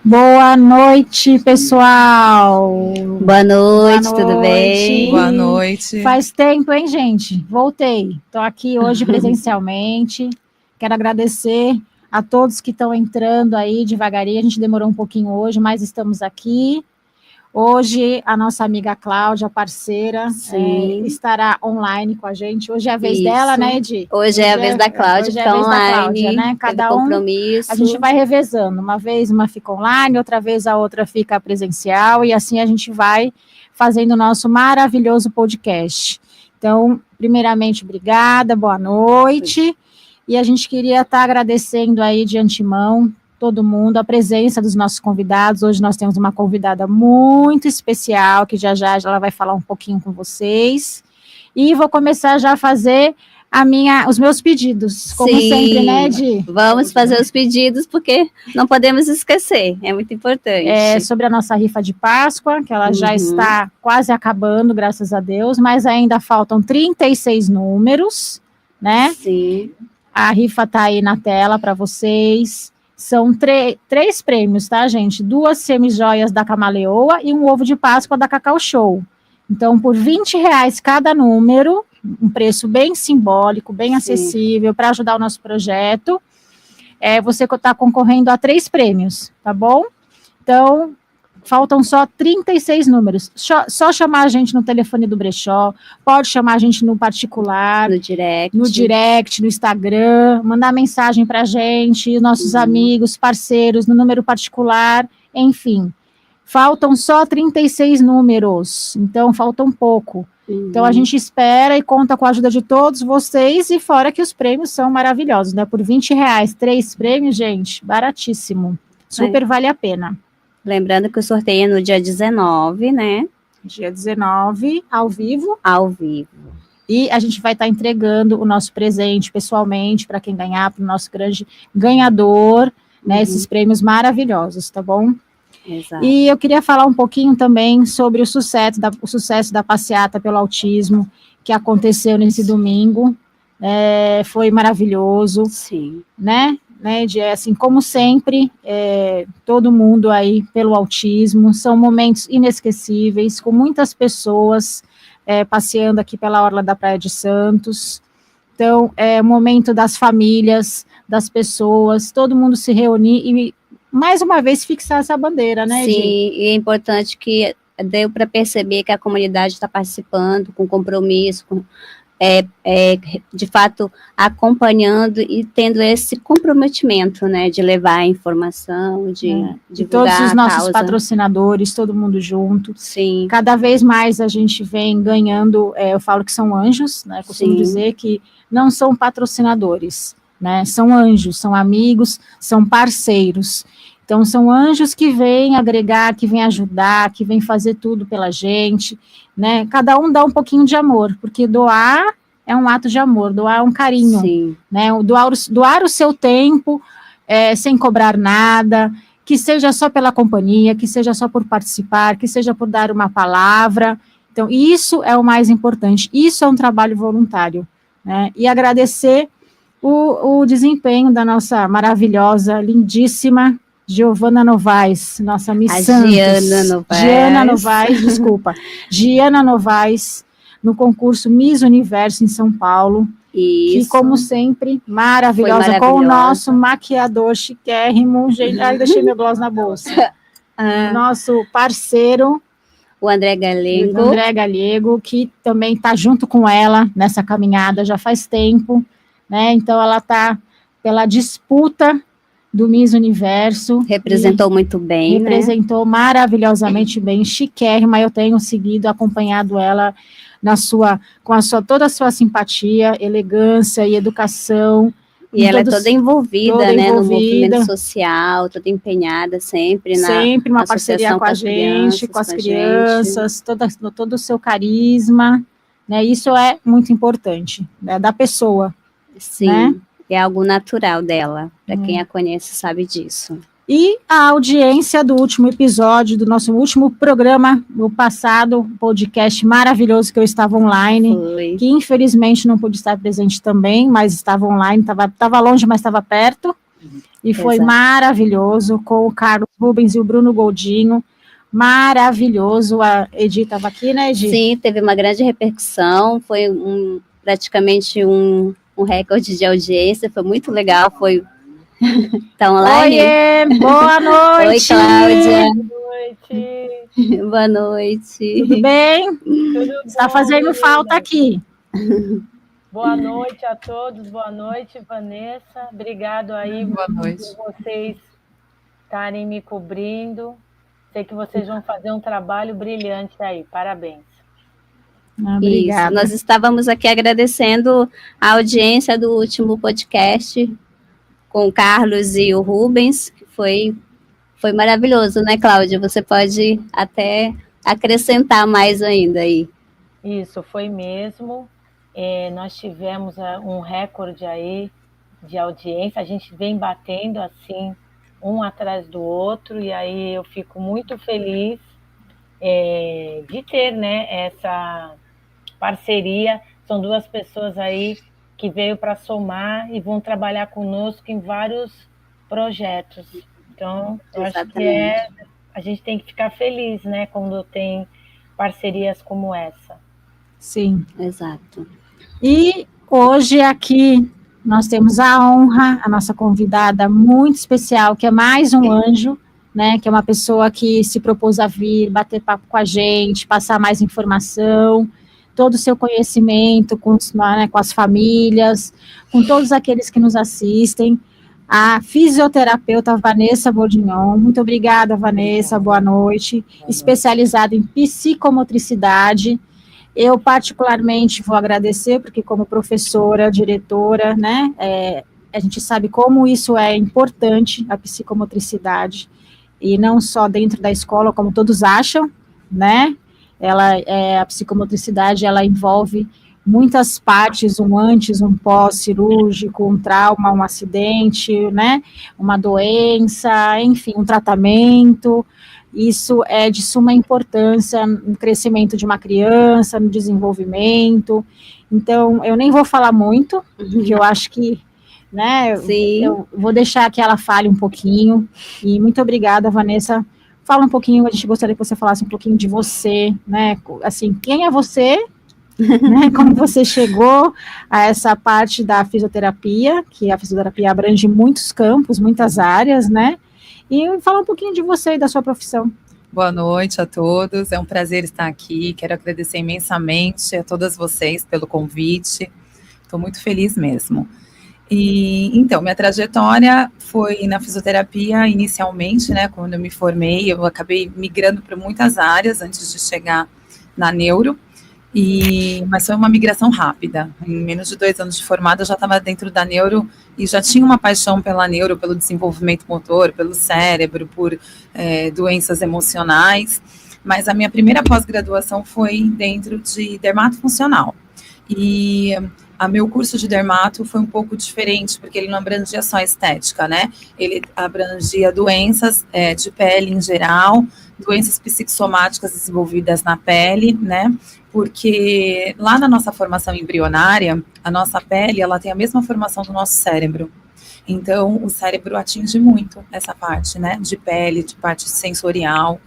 Boa noite, pessoal. Boa noite, tudo bem? Boa noite. Faz tempo, hein, gente? Voltei. Estou aqui hoje presencialmente. Quero agradecer a todos que estão entrando aí devagarinho. A gente demorou um pouquinho hoje, mas estamos aqui. Hoje, a nossa amiga Cláudia, parceira, estará online com a gente. Hoje é a vez dela, né, Edi? Hoje é a vez da Cláudia, hoje é a vez da Cláudia, né? Cada compromisso. A gente vai revezando. Uma vez uma fica online, outra vez a outra fica presencial, e assim a gente vai fazendo o nosso maravilhoso podcast. Então, primeiramente, obrigada, boa noite. E a gente queria estar agradecendo aí de antemão todo mundo, a presença dos nossos convidados. Hoje nós temos uma convidada muito especial, que já ela vai falar um pouquinho com vocês. E vou começar já a fazer os meus pedidos, como sempre, né, Di? Vamos fazer os pedidos, porque não podemos esquecer, é muito importante. Sobre a nossa rifa de Páscoa, que ela já está quase acabando, graças a Deus, mas ainda faltam 36 números, né? Sim. A rifa está aí na tela para vocês. São três prêmios, tá, gente? 2 semijoias da Camaleoa e um ovo de Páscoa da Cacau Show. Então, por R$20 cada número, um preço bem simbólico, bem acessível, para ajudar o nosso projeto, você está concorrendo a 3 prêmios, tá bom? Então, faltam só 36 números. Só chamar a gente no telefone do brechó, pode chamar a gente no particular, no direct, no Instagram, mandar mensagem para a gente, nossos amigos, parceiros, no número particular, enfim. Faltam só 36 números, então faltam pouco. Então a gente espera e conta com a ajuda de todos vocês, e fora que os prêmios são maravilhosos, né? Por R$20, 3 prêmios, gente, baratíssimo. Super vale a pena. Lembrando que o sorteio é no dia 19, né? Dia 19, ao vivo. Ao vivo. E a gente vai estar entregando o nosso presente pessoalmente para quem ganhar, para o nosso grande ganhador, né? Esses prêmios maravilhosos, tá bom? Exato. E eu queria falar um pouquinho também sobre o sucesso da passeata pelo autismo, que aconteceu nesse domingo. Foi maravilhoso. Sim. Né? né, de, assim, como sempre, todo mundo aí pelo autismo, são momentos inesquecíveis, com muitas pessoas passeando aqui pela orla da Praia de Santos. Então, é o momento das famílias, das pessoas, todo mundo se reunir e, mais uma vez, fixar essa bandeira, né, Edi? Sim, e é importante que deu para perceber que a comunidade está participando com compromisso, de fato, acompanhando e tendo esse comprometimento, né, de levar a informação, de divulgar todos os nossos causa. Patrocinadores, todo mundo junto. Sim. Cada vez mais a gente vem ganhando, eu falo que são anjos, né, costumo dizer que não são patrocinadores, né, são anjos, são amigos, são parceiros. Então, são anjos que vêm agregar, que vêm ajudar, que vêm fazer tudo pela gente, né? Cada um dá um pouquinho de amor, porque doar é um ato de amor, doar é um carinho, Sim. né? Doar o seu tempo, sem cobrar nada, que seja só pela companhia, que seja só por participar, que seja por dar uma palavra. Então, isso é o mais importante, isso é um trabalho voluntário, né? E agradecer o desempenho da nossa maravilhosa, lindíssima Giovana Novaes, nossa Miss Santos. Giana Novaes, no concurso Miss Universo em São Paulo. Isso. Que, como sempre, maravilhosa, com o nosso maquiador chiquérrimo. Ai, deixei meu gloss na bolsa. Nosso parceiro, o André Galego, que também está junto com ela nessa caminhada já faz tempo, né? Então, ela está pela disputa do Miss Universo. Representou muito bem, representou maravilhosamente bem, chiquérrima. Eu tenho seguido, acompanhado ela com toda a sua simpatia, elegância e educação. E ela é toda envolvida, no movimento social, toda empenhada sempre uma parceria com a gente, com as crianças, todo o seu carisma, né? Isso é muito importante, né, da pessoa. Sim. Né? É algo natural dela, para quem a conhece sabe disso. E a audiência do último episódio, do nosso último programa, no passado, podcast maravilhoso que eu estava online, que infelizmente não pude estar presente também, mas estava online, estava longe, mas estava perto, e foi maravilhoso, com o Carlos Rubens e o Bruno Goldinho, maravilhoso. A Edi estava aqui, né, Edi? Sim, teve uma grande repercussão, foi praticamente um recorde de audiência, foi muito legal, tá online? Oiê, boa noite! Oi, Cláudia! Boa noite! Boa noite! Tudo bem? Tudo Está bom, fazendo falta aqui. Boa noite a todos, boa noite, Vanessa, obrigado aí por vocês estarem me cobrindo, sei que vocês vão fazer um trabalho brilhante aí, parabéns. Obrigada. Isso, nós estávamos aqui agradecendo a audiência do último podcast com o Carlos e o Rubens, que foi maravilhoso, né, Cláudia? Você pode até acrescentar mais ainda aí. Isso, foi mesmo. Nós tivemos um recorde aí de audiência, a gente vem batendo assim, um atrás do outro, e aí eu fico muito feliz de ter, né, essa parceria. São duas pessoas aí que veio para somar e vão trabalhar conosco em vários projetos. Então, eu acho que a gente tem que ficar feliz, né, quando tem parcerias como essa. Sim. Exato. E hoje aqui nós temos a honra, a nossa convidada muito especial, que é mais um anjo, né, que é uma pessoa que se propôs a vir, bater papo com a gente, passar mais informação, todo o seu conhecimento com as famílias, com todos aqueles que nos assistem, a fisioterapeuta Vanessa Bordignon. Muito obrigada, Vanessa, boa noite. Especializada em psicomotricidade. Eu, particularmente, vou agradecer, porque como professora, diretora, né, a gente sabe como isso é importante, a psicomotricidade, e não só dentro da escola, como todos acham, né, a psicomotricidade, ela envolve muitas partes, um antes, um pós-cirúrgico, um trauma, um acidente, né, uma doença, enfim, um tratamento. Isso é de suma importância no crescimento de uma criança, no desenvolvimento. Então, eu nem vou falar muito, porque eu acho que né? Sim. Eu vou deixar que ela fale um pouquinho. E muito obrigada, Vanessa. Fala um pouquinho, a gente gostaria que você falasse um pouquinho de você, né? Assim, quem é você? Né, como você chegou a essa parte da fisioterapia, que a fisioterapia abrange muitos campos, muitas áreas, né? E fala um pouquinho de você e da sua profissão. Boa noite a todos, é um prazer estar aqui, quero agradecer imensamente a todas vocês pelo convite, estou muito feliz mesmo. E, então, minha trajetória foi na fisioterapia inicialmente, né, quando eu me formei, eu acabei migrando para muitas áreas antes de chegar na neuro, mas foi uma migração rápida. Em menos de 2 anos de formada, eu já estava dentro da neuro e já tinha uma paixão pela neuro, pelo desenvolvimento motor, pelo cérebro, por doenças emocionais. Mas a minha primeira pós-graduação foi dentro de dermatofuncional. E a meu curso de dermato foi um pouco diferente, porque ele não abrangia só estética, né? Ele abrangia doenças de pele em geral, doenças psicossomáticas desenvolvidas na pele, né? Porque lá na nossa formação embrionária, a nossa pele, ela tem a mesma formação do nosso cérebro. Então, o cérebro atinge muito essa parte, né? De pele, de parte sensorial.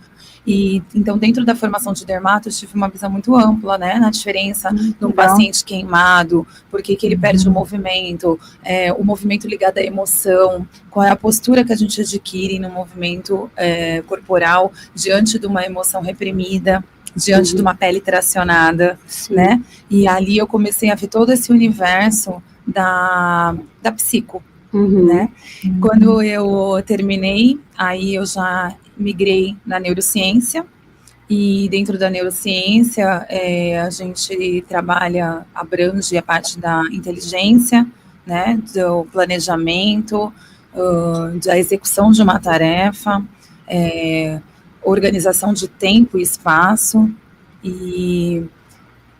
E, então, dentro da formação de dermato, eu tive uma visão muito ampla, né, na diferença de um paciente queimado, por que ele perde o movimento ligado à emoção, qual é a postura que a gente adquire no movimento corporal diante de uma emoção reprimida, diante de uma pele tracionada, né, e ali eu comecei a ver todo esse universo da psico, né, quando eu terminei, aí eu já migrei na neurociência, e dentro da neurociência a gente abrange a parte da inteligência, né, do planejamento, da execução de uma tarefa, organização de tempo e espaço, e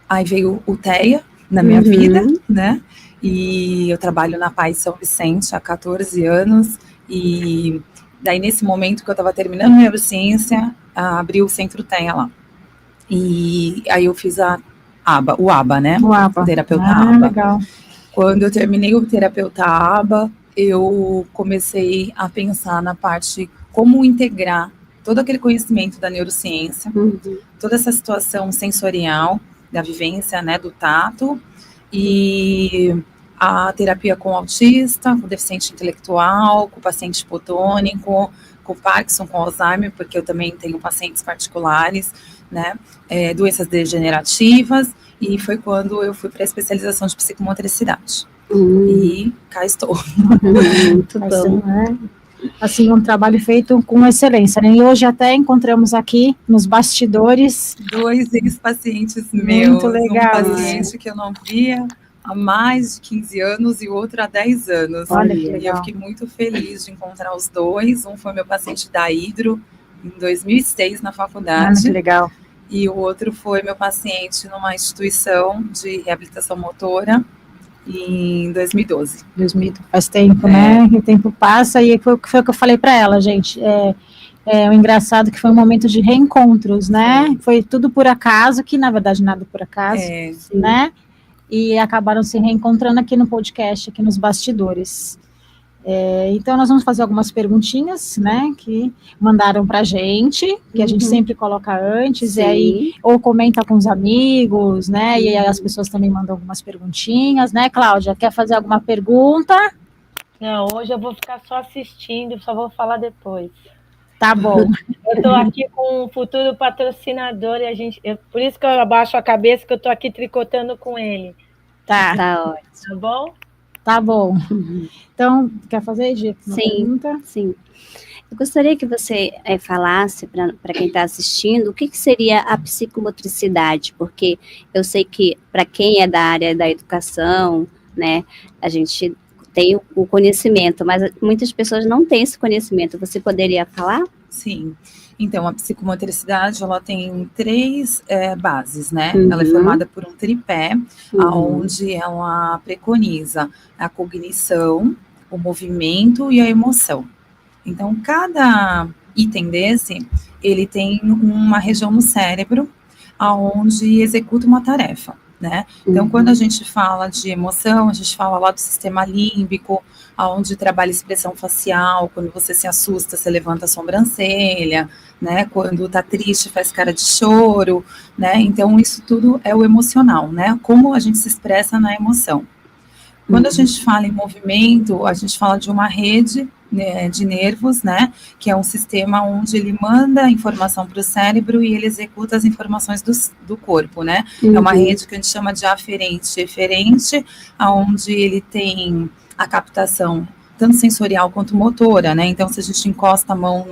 aí veio o TEA na minha vida, né, e eu trabalho na PAI São Vicente há 14 anos, e daí, nesse momento que eu estava terminando a neurociência, abriu o Centro TEA lá. E aí eu fiz o ABA, né? O terapeuta ABA. Legal. Quando eu terminei o terapeuta ABA, eu comecei a pensar na parte como integrar todo aquele conhecimento da neurociência, toda essa situação sensorial, da vivência, né, do tato, e a terapia com autista, com deficiente intelectual, com paciente hipotônico, com Parkinson, com Alzheimer, porque eu também tenho pacientes particulares, né, doenças degenerativas, e foi quando eu fui para a especialização de psicomotricidade. E cá estou. Muito bom. Assim, um trabalho feito com excelência, né? E hoje até encontramos aqui nos bastidores 2 ex-pacientes meus. Muito legal. Um paciente que eu não via há mais de 15 anos e o outro há 10 anos. Olha que E legal. eu fiquei muito feliz de encontrar os dois. Um foi meu paciente da Hidro, em 2006, na faculdade. Que legal. E o outro foi meu paciente numa instituição de reabilitação motora, em 2012. Faz tempo, né? O tempo passa e foi o que eu falei para ela, gente. O engraçado que foi um momento de reencontros, né? Sim. Foi tudo por acaso, que na verdade nada por acaso, né? E acabaram se reencontrando aqui no podcast, aqui nos bastidores. Então, nós vamos fazer algumas perguntinhas, né, que mandaram para a gente, que a gente sempre coloca antes, Sim. e aí, ou comenta com os amigos, né, e aí as pessoas também mandam algumas perguntinhas, né, Cláudia, quer fazer alguma pergunta? Não, hoje eu vou ficar só assistindo, só vou falar depois. Tá bom. Eu estou aqui com um futuro patrocinador, e por isso que eu abaixo a cabeça, que eu estou aqui tricotando com ele. Tá ótimo. Tá bom? Tá bom. Então, quer fazer, Gi, uma pergunta? Sim. Eu gostaria que você falasse para quem está assistindo o que seria a psicomotricidade, porque eu sei que para quem é da área da educação, né, a gente tem o conhecimento, mas muitas pessoas não têm esse conhecimento. Você poderia falar? Sim. Então, a psicomotricidade, ela tem 3 bases, né? Ela é formada por um tripé, onde ela preconiza a cognição, o movimento e a emoção. Então, cada item desse, ele tem uma região no cérebro, onde executa uma tarefa. né? Então, quando a gente fala de emoção, a gente fala lá do sistema límbico, onde trabalha a expressão facial, quando você se assusta, você levanta a sobrancelha, né? Quando tá triste, faz cara de choro, né? Então, isso tudo é o emocional, né? Como a gente se expressa na emoção. Quando a gente fala em movimento, a gente fala de uma rede, né, de nervos, né, que é um sistema onde ele manda informação para o cérebro e ele executa as informações do corpo, né? É uma rede que a gente chama de aferente e eferente, onde ele tem a captação tanto sensorial quanto motora, né? Então, se a gente encosta a mão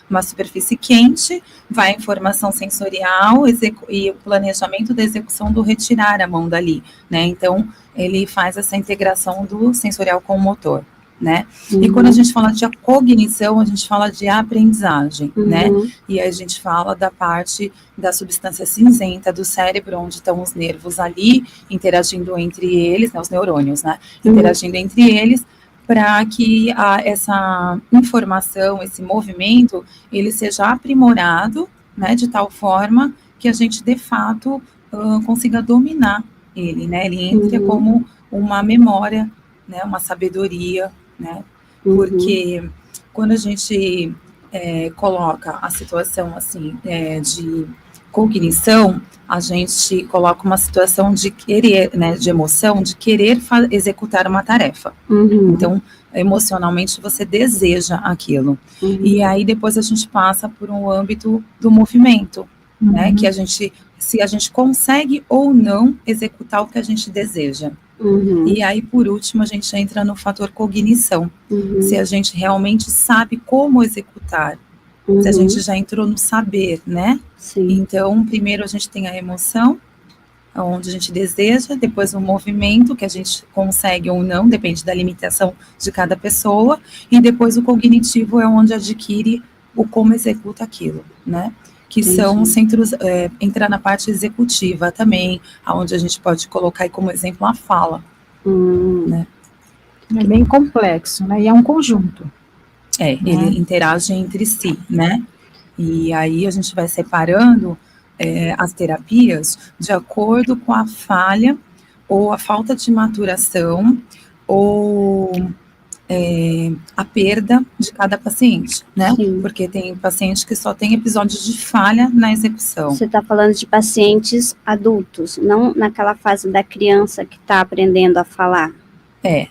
numa superfície quente, vai a informação sensorial e o planejamento da execução do retirar a mão dali, né? Então, ele faz essa integração do sensorial com o motor, né? E quando a gente fala de cognição, a gente fala de aprendizagem, né? E aí a gente fala da parte da substância cinzenta do cérebro, onde estão os nervos ali, interagindo entre eles, né? Os neurônios, né? Interagindo entre eles, para que essa informação, esse movimento, ele seja aprimorado, né? De tal forma que a gente, de fato, consiga dominar ele, né? Ele entra como uma memória, né? Uma sabedoria, né? Porque quando a gente coloca a situação assim de cognição, a gente coloca uma situação de querer, né, de emoção, de querer executar uma tarefa. Então, emocionalmente, você deseja aquilo. E aí, depois a gente passa por um âmbito do movimento, né, que se a gente consegue ou não executar o que a gente deseja. E aí, por último, a gente entra no fator cognição. Se a gente realmente sabe como executar. Se a gente já entrou no saber, né? Sim. Então, primeiro a gente tem a emoção, onde a gente deseja, depois o movimento, que a gente consegue ou não, depende da limitação de cada pessoa, e depois o cognitivo é onde adquire o como executa aquilo, né? Que são os centros, entrar na parte executiva também, onde a gente pode colocar aí como exemplo a fala, né? É bem complexo, né? E é um conjunto. Ele interage entre si, né? E aí a gente vai separando as terapias de acordo com a falha ou a falta de maturação ou a perda de cada paciente, né? Sim. Porque tem paciente que só tem episódios de falha na execução. Você está falando de pacientes adultos, não naquela fase da criança que está aprendendo a falar.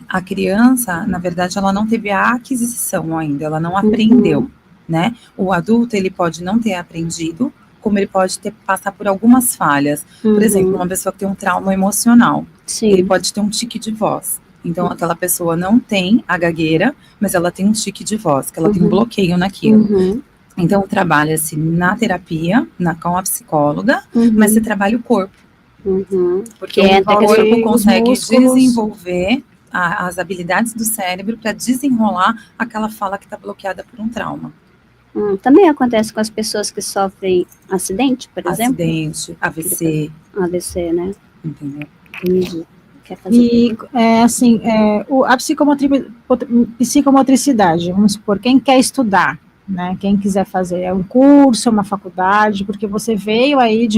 A criança, na verdade, ela não teve a aquisição ainda, ela não aprendeu, né? O adulto, ele pode não ter aprendido, como ele pode passar por algumas falhas. Por exemplo, uma pessoa que tem um trauma emocional, ele pode ter um tique de voz. Então, aquela pessoa não tem a gagueira, mas ela tem um tique de voz, que ela tem um bloqueio naquilo. Então, trabalha-se na terapia, com a psicóloga, mas você trabalha o corpo. Porque o corpo consegue desenvolver as habilidades do cérebro para desenrolar aquela fala que está bloqueada por um trauma. Também acontece com as pessoas que sofrem acidente, por exemplo? Acidente, AVC. AVC, né? Entendeu? Entendi. E, a psicomotricidade, vamos supor, quem quer estudar, né, quem quiser fazer um curso, uma faculdade, porque você veio aí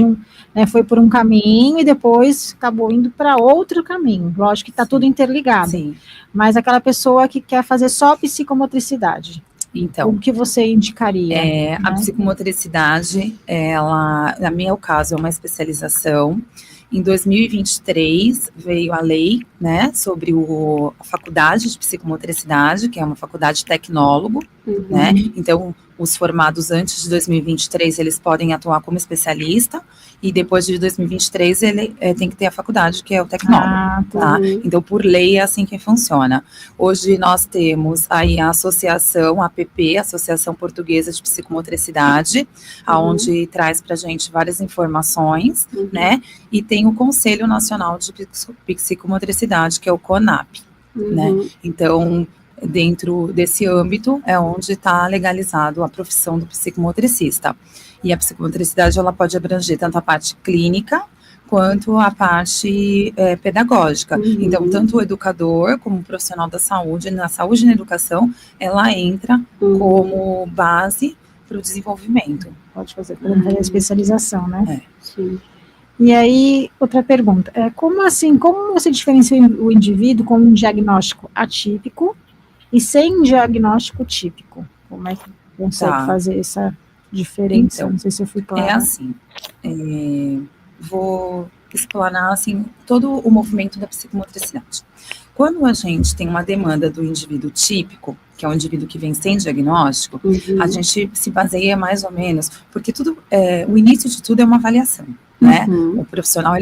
foi por um caminho e depois acabou indo para outro caminho. Lógico que está tudo interligado. Sim. Mas aquela pessoa que quer fazer só psicomotricidade, então, o que você indicaria? Né? A psicomotricidade, ela, na minha caso, é uma especialização. Em 2023 veio a lei, né, sobre a faculdade de psicomotricidade, que é uma faculdade tecnólogo, né? Então, os formados antes de 2023, eles podem atuar como especialista, e depois de 2023, ele tem que ter a faculdade, que é o tecnólogo, tá? Então, por lei, é assim que funciona. Hoje, nós temos aí a associação, a APP, Associação Portuguesa de Psicomotricidade, onde traz pra gente várias informações, né? E tem o Conselho Nacional de Psicomotricidade, que é o CONAP, né? Então, dentro desse âmbito é onde está legalizado a profissão do psicomotricista. E a psicomotricidade, ela pode abranger tanto a parte clínica quanto a parte pedagógica. Então, tanto o educador como o profissional da saúde, na saúde e na educação, ela entra como base para o desenvolvimento. Pode fazer a especialização, né? Sim. E aí, outra pergunta, como você diferencia o indivíduo com um diagnóstico atípico e sem diagnóstico típico? Como é que consegue fazer essa diferença? Então, não sei se eu fui clara. É assim, vou explanar assim, todo o movimento da psicomotricidade. Quando a gente tem uma demanda do indivíduo típico, que é um indivíduo que vem sem diagnóstico, a gente se baseia mais ou menos, porque o início de tudo é uma avaliação, né? O profissional,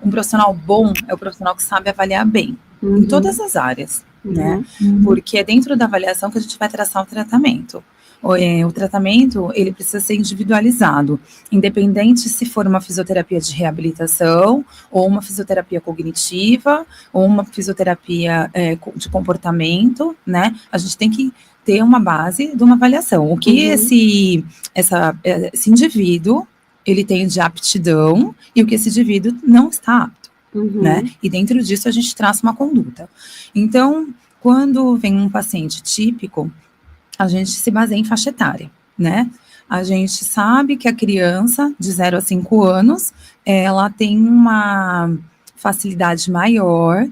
um profissional bom é o profissional que sabe avaliar bem, em todas as áreas, né? Porque é dentro da avaliação que a gente vai traçar o tratamento. O tratamento, ele precisa ser individualizado, independente se for uma fisioterapia de reabilitação, ou uma fisioterapia cognitiva, ou uma fisioterapia de comportamento, né? A gente tem que ter uma base de uma avaliação. O que esse indivíduo, ele tem de aptidão, e o que esse indivíduo não está apto, né? E dentro disso a gente traça uma conduta. Então, quando vem um paciente típico, a gente se baseia em faixa etária, né? A gente sabe que a criança de 0 a 5 anos, ela tem uma facilidade maior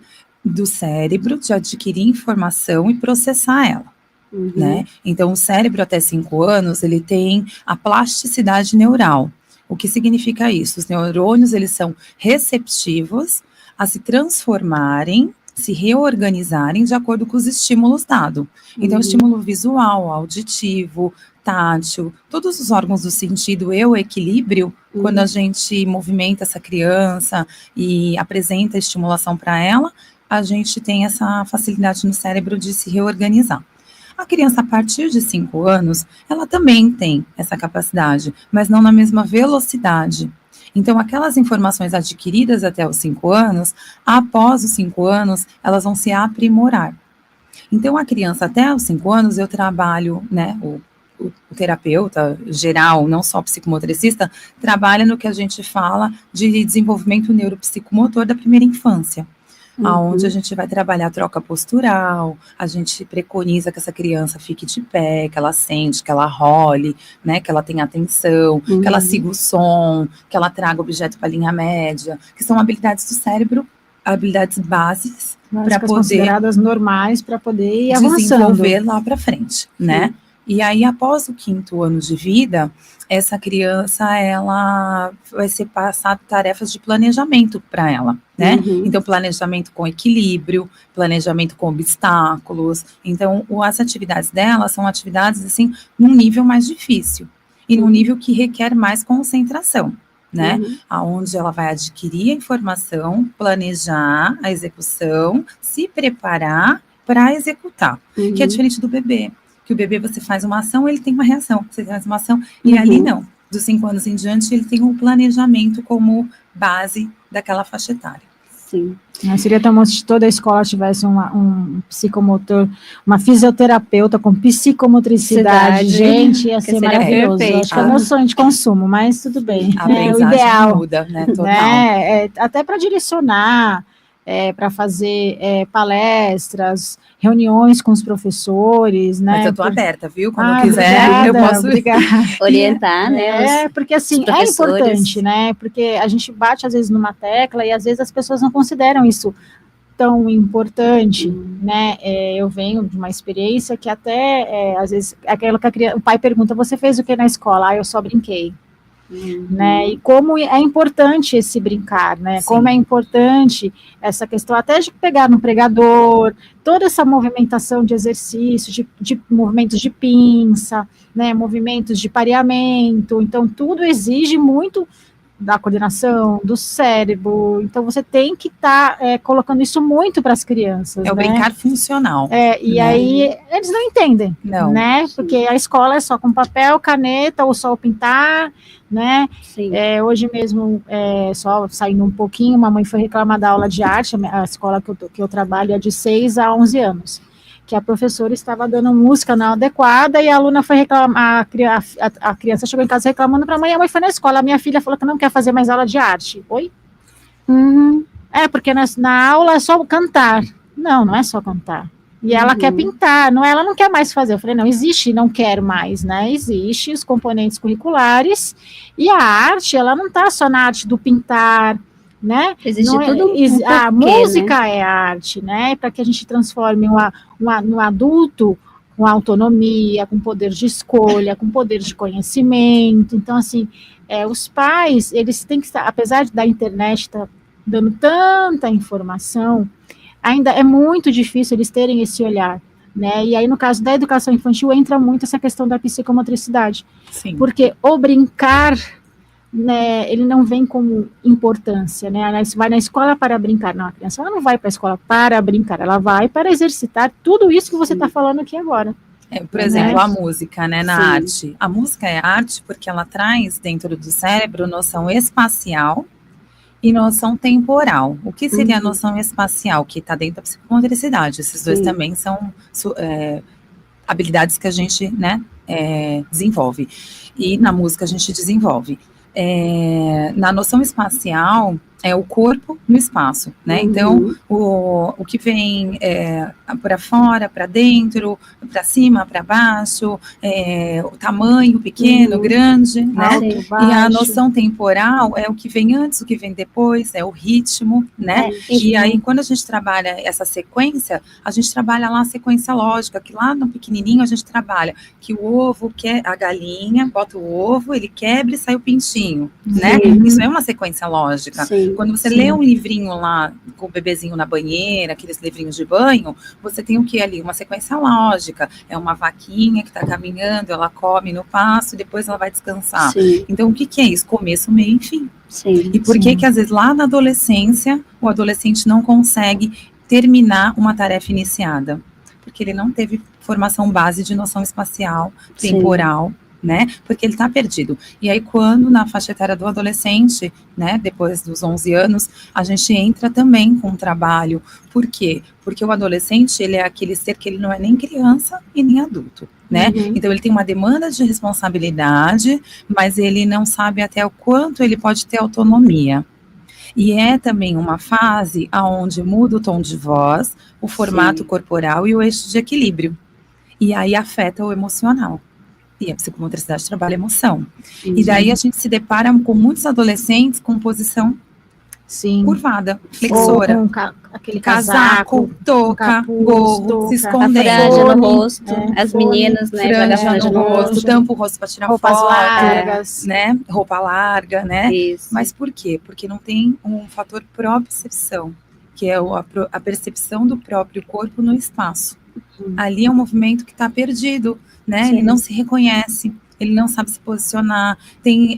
do cérebro de adquirir informação e processar ela, né? Então, o cérebro até 5 anos, ele tem a plasticidade neural. O que significa isso? Os neurônios, eles são receptivos a se transformarem, se reorganizarem de acordo com os estímulos dados. Então, estímulo visual, auditivo, tátil, todos os órgãos do sentido e o equilíbrio, quando a gente movimenta essa criança e apresenta a estimulação para ela, a gente tem essa facilidade no cérebro de se reorganizar. A criança, a partir de 5 anos, ela também tem essa capacidade, mas não na mesma velocidade. Então, aquelas informações adquiridas até os 5 anos, após os 5 anos, elas vão se aprimorar. Então, a criança até os 5 anos, eu trabalho, né, o terapeuta geral, não só psicomotricista, trabalha no que a gente fala de desenvolvimento neuropsicomotor da primeira infância. Onde a gente vai trabalhar a troca postural, a gente preconiza que essa criança fique de pé, que ela sente, que ela role, né, que ela tenha atenção, que ela siga o som, que ela traga objeto para a linha média, que são habilidades do cérebro, habilidades básicas para poder consideradas normais para poder ir desenvolver lá para frente, né? E aí, após o 5º ano de vida, essa criança, ela vai ser passado tarefas de planejamento para ela, né? Então, planejamento com equilíbrio, planejamento com obstáculos. Então, as atividades dela são atividades, assim, num nível mais difícil. E num nível que requer mais concentração, né? Aonde ela vai adquirir a informação, planejar a execução, se preparar para executar. Que é diferente do bebê. Que o bebê, você faz uma ação, ele tem uma reação. Você faz uma ação, e ali não. Dos 5 anos em diante, ele tem um planejamento como base daquela faixa etária. Sim. Seria tão bom se toda a escola tivesse um psicomotor, uma fisioterapeuta com psicomotricidade. Gente, ia ser maravilhoso. Acho que é meu sonho de consumo, mas tudo bem. A aprendizagem o ideal muda, né? Total. Até para direcionar, para fazer palestras, reuniões com os professores, né? Mas eu estou aberta, viu? Quando quiser, obrigada, eu posso orientar, né? Porque assim, é importante, né? Porque a gente bate às vezes numa tecla e às vezes as pessoas não consideram isso tão importante, né? Eu venho de uma experiência que até, às vezes, aquela que o pai pergunta, você fez o que na escola? Eu só brinquei. Né, e como é importante esse brincar, né? Sim. Como é importante essa questão até de pegar no pregador, toda essa movimentação de exercício, de movimentos de pinça, né? Movimentos de pareamento, então tudo exige muito da coordenação, do cérebro, então você tem que estar colocando isso muito para as crianças. É o brincar funcional. E aí eles não entendem, né? Porque a escola é só com papel, caneta, ou só o pintar, né? Hoje mesmo, só saindo um pouquinho, uma mãe foi reclamar da aula de arte, a escola que eu trabalho é de 6 a 11 anos, que a professora estava dando música não adequada e a aluna foi reclamar, a criança chegou em casa reclamando para a mãe foi na escola, a minha filha falou que não quer fazer mais aula de arte. Oi? Porque na aula é só cantar. Não é só cantar. E ela quer pintar, ela não quer mais fazer. Eu falei, não, existe, não quer mais, né? Existe os componentes curriculares, e a arte, ela não está só na arte do pintar, né? Existe não tudo a porquê, música né? é arte, né? Para que a gente transforme um adulto com autonomia, com poder de escolha, com poder de conhecimento. Então, assim, os pais, eles têm que estar, apesar da internet estar dando tanta informação, ainda é muito difícil eles terem esse olhar, né? E aí, no caso da educação infantil, entra muito essa questão da psicomotricidade. Sim. Porque o brincar, né, ele não vem como importância, né? Ela vai na escola para brincar. Não, a criança ela não vai para a escola para brincar, ela vai para exercitar tudo isso que você está falando aqui agora. Por exemplo, a música, né, na arte. A música é arte porque ela traz dentro do cérebro noção espacial e noção temporal. O que seria a noção espacial? Que está dentro da psicomotricidade. Esses dois também são habilidades que a gente, né, desenvolve. E na música a gente desenvolve. Na noção espacial, é o corpo no espaço, né? Então, o que vem para fora, para dentro, para cima, para baixo, o tamanho pequeno, grande, né? Alto, E a noção temporal é o que vem antes, o que vem depois, é o ritmo, né? E aí, quando a gente trabalha essa sequência, a gente trabalha lá a sequência lógica, que lá no pequenininho a gente trabalha que o ovo, a galinha, bota o ovo, ele quebra e sai o pintinho, né? Isso é uma sequência lógica. Quando você lê um livrinho lá com o bebezinho na banheira, aqueles livrinhos de banho, você tem o que ali? Uma sequência lógica. É uma vaquinha que está caminhando, ela come no pasto e depois ela vai descansar. Então, o que é isso? Começo, meio e fim. E por que às vezes lá na adolescência, o adolescente não consegue terminar uma tarefa iniciada? Porque ele não teve formação base de noção espacial, temporal, né? Porque ele está perdido. E aí, quando na faixa etária do adolescente, né, depois dos 11 anos, a gente entra também com um trabalho. Por quê? Porque o adolescente, ele é aquele ser que ele não é nem criança e nem adulto, né? Então, ele tem uma demanda de responsabilidade, mas ele não sabe até o quanto ele pode ter autonomia. E é também uma fase onde muda o tom de voz, o formato corporal e o eixo de equilíbrio. E aí afeta o emocional. E a psicomotricidade trabalha emoção. E daí a gente se depara com muitos adolescentes com posição curvada, flexora. Ou com aquele casaco, touca, gorro, se escondendo. Franja no rosto. As meninas, né? Franja no rosto, tampa o rosto para tirar roupas foto. largas. Né? Roupa larga, né? Isso. Mas por quê? Porque não tem um fator propriocepção, que é a percepção do próprio corpo no espaço. Ali é um movimento que está perdido, né? Ele não se reconhece, ele não sabe se posicionar, tem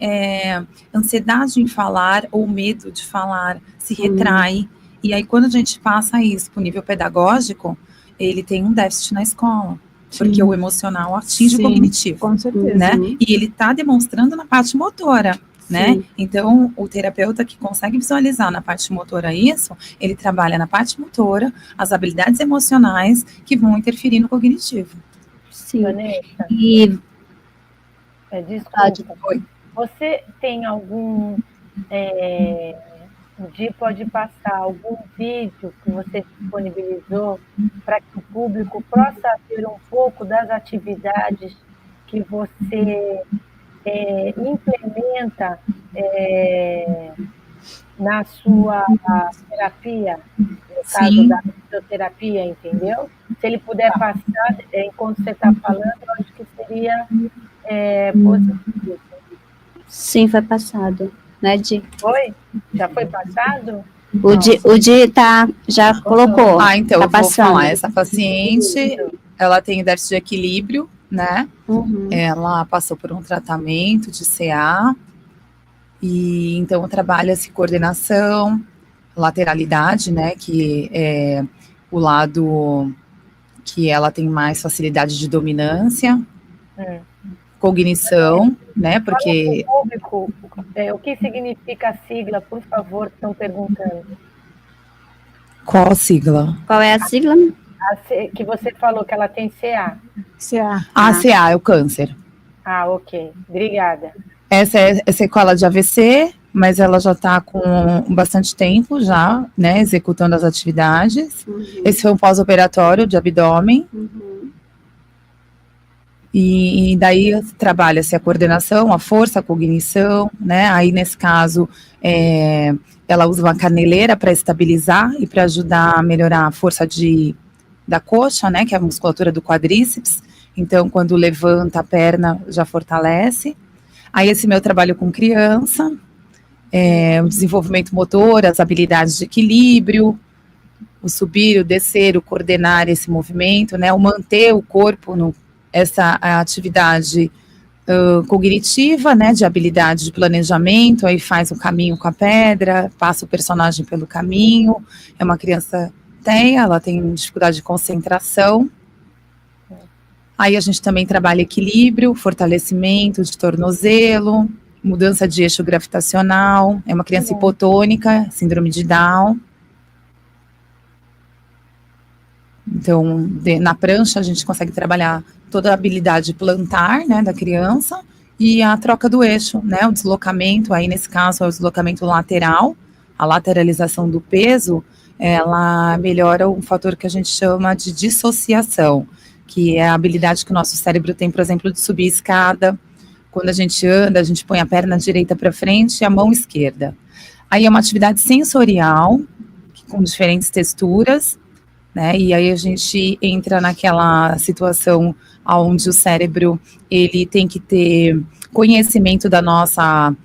ansiedade em falar ou medo de falar, se retrai. E aí, quando a gente passa isso para o nível pedagógico, ele tem um déficit na escola, porque o emocional atinge o cognitivo. Com certeza. Né? E ele está demonstrando na parte motora. Né? Então, o terapeuta que consegue visualizar na parte motora isso, ele trabalha na parte motora, as habilidades emocionais que vão interferir no cognitivo. Vanessa, desculpa. Você tem algum... o Di pode passar algum vídeo que você disponibilizou para que o público possa ver um pouco das atividades que você implementa na sua terapia, no caso da fisioterapia, entendeu? Se ele puder passar, enquanto você está falando, eu acho que seria positivo. Sim, foi passado, né, Di? Foi? Já foi passado? O Di já colocou. Então tá eu vou passando. falar, essa paciente, ela tem déficit de equilíbrio, né? Ela passou por um tratamento de CA, e então trabalha-se coordenação, lateralidade, né, que é o lado que ela tem mais facilidade de dominância, cognição, né, porque... Público, o que significa a sigla, por favor, estão perguntando. Qual a sigla? Qual é a sigla? Que você falou que ela tem CA. CA é o câncer. Ok. Obrigada. Essa é sequela de AVC mas ela já está com bastante tempo já, né, executando as atividades. Esse foi um pós-operatório de abdômen. E daí trabalha-se a coordenação, a força, a cognição, né? Aí, nesse caso, ela usa uma caneleira para estabilizar e para ajudar a melhorar a força da coxa, né? Que é a musculatura do quadríceps. Então, quando levanta a perna, já fortalece. Aí, esse meu trabalho com criança, o desenvolvimento motor, as habilidades de equilíbrio, o subir, o descer, o coordenar esse movimento, né? O manter o corpo essa atividade cognitiva, né, de habilidade de planejamento, aí faz o caminho com a pedra, passa o personagem pelo caminho, é uma criança TEA, ela tem dificuldade de concentração. Aí a gente também trabalha equilíbrio, fortalecimento de tornozelo, mudança de eixo gravitacional, é uma criança hipotônica, síndrome de Down. Então, na prancha, a gente consegue trabalhar toda a habilidade plantar, né, da criança, e a troca do eixo, né, o deslocamento, aí nesse caso é o deslocamento lateral, a lateralização do peso, ela melhora um fator que a gente chama de dissociação, que é a habilidade que o nosso cérebro tem, por exemplo, de subir escada. Quando a gente anda, a gente põe a perna direita para frente e a mão esquerda. Aí é uma atividade sensorial, com diferentes texturas, né, e aí a gente entra naquela situação onde o cérebro, ele tem que ter conhecimento da nossa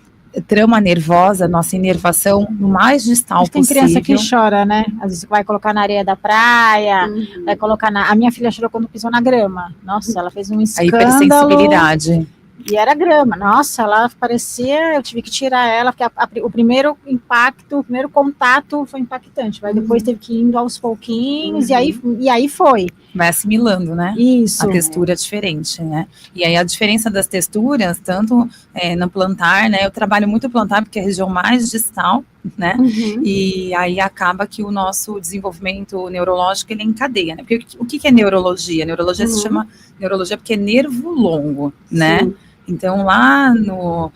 trama nervosa, nossa inervação no mais distal possível. Tem criança que chora, né, às vezes vai colocar na areia da praia, vai colocar a minha filha chorou quando pisou na grama, nossa, ela fez um escândalo. A hipersensibilidade. E era grama, nossa, ela parecia, eu tive que tirar ela, porque o primeiro impacto, o primeiro contato foi impactante, mas depois teve que ir indo aos pouquinhos, e aí foi. Vai assimilando, né? Isso. A textura é diferente, né? E aí a diferença das texturas, tanto no plantar, né? Eu trabalho muito plantar, porque é a região mais distal, né? E aí acaba que o nosso desenvolvimento neurológico, ele encadeia, né? Porque o que é neurologia? Neurologia se chama neurologia porque é nervo longo, né? Sim. Então, lá no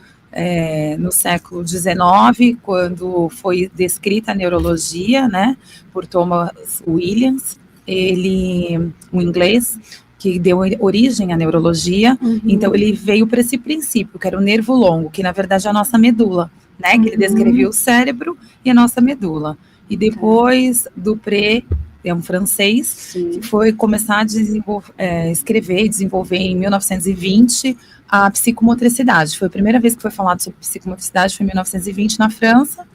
século XIX, quando foi descrita a neurologia, né, por Thomas Williams, um inglês, que deu origem à neurologia, então ele veio para esse princípio, que era o nervo longo, que na verdade é a nossa medula, né, que ele descreveu o cérebro e a nossa medula. E depois é um francês, que foi começar a escrever e desenvolver em 1920 a psicomotricidade. Foi a primeira vez que foi falado sobre psicomotricidade, foi em 1920 na França,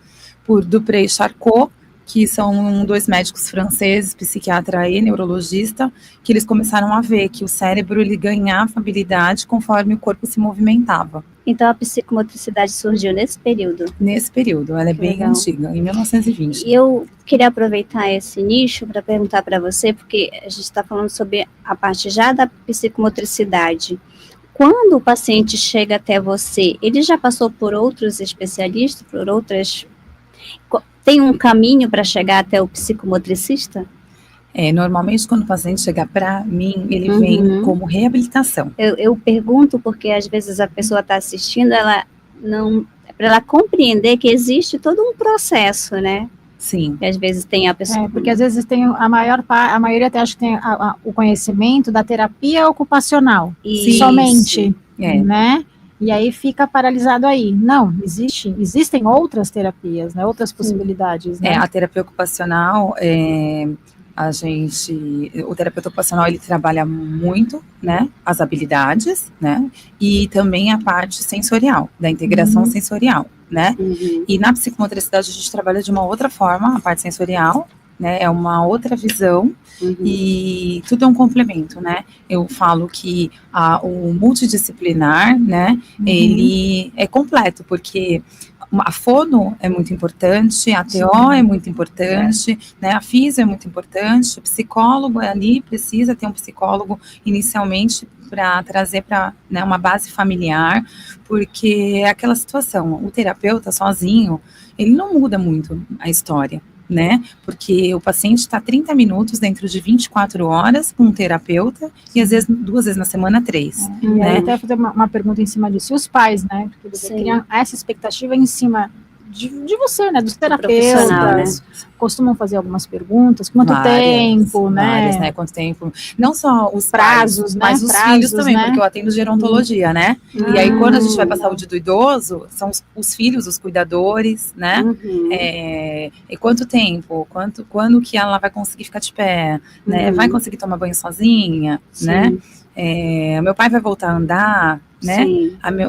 por Dupré e Charcot, que são dois médicos franceses, psiquiatra e neurologista, que eles começaram a ver que o cérebro ele ganhava habilidade conforme o corpo se movimentava. Então a psicomotricidade surgiu nesse período? Nesse período, ela é bem antiga, em 1920. E eu queria aproveitar esse nicho para perguntar para você, porque a gente está falando sobre a parte já da psicomotricidade. Quando o paciente chega até você, ele já passou por outros especialistas, por outras... Tem um caminho para chegar até o psicomotricista? Normalmente quando o paciente chega para mim, ele vem como reabilitação. Eu pergunto porque às vezes a pessoa está assistindo, ela não... para ela compreender que existe todo um processo, né? Sim. Que às vezes tem a pessoa... porque às vezes tem a maioria até acha que tem o conhecimento da terapia ocupacional, somente, né? E aí fica paralisado aí. Não, existem outras terapias, né? Outras possibilidades, né? A terapia ocupacional, o terapeuta ocupacional, ele trabalha muito, né, as habilidades, né, e também a parte sensorial, da integração sensorial, né, e na psicomotricidade a gente trabalha de uma outra forma, a parte sensorial, né, é uma outra visão, e tudo é um complemento, né, eu falo que o multidisciplinar, né, ele é completo, porque a fono é muito importante, a TO é muito importante, né, a físio é muito importante, o psicólogo ali precisa ter um psicólogo inicialmente para trazer para, né, uma base familiar, porque é aquela situação, o terapeuta sozinho, ele não muda muito a história, né, porque o paciente está 30 minutos dentro de 24 horas com um terapeuta e às vezes 2 vezes na semana 3. E aí até fazer uma pergunta em cima disso, e os pais, né, porque eles criam essa expectativa em cima de você, né? Dos profissional, terapeutas. Costumam fazer algumas perguntas. Quanto tempo, várias, né? Quanto tempo. Não só os Prazos, pais, né? mas os filhos também, porque eu atendo gerontologia, né? E aí, quando a gente vai para a saúde do idoso, são os filhos, os cuidadores, né? E quanto tempo? Quando que ela vai conseguir ficar de pé? Né? Vai conseguir tomar banho sozinha, né? Meu pai vai voltar a andar, né?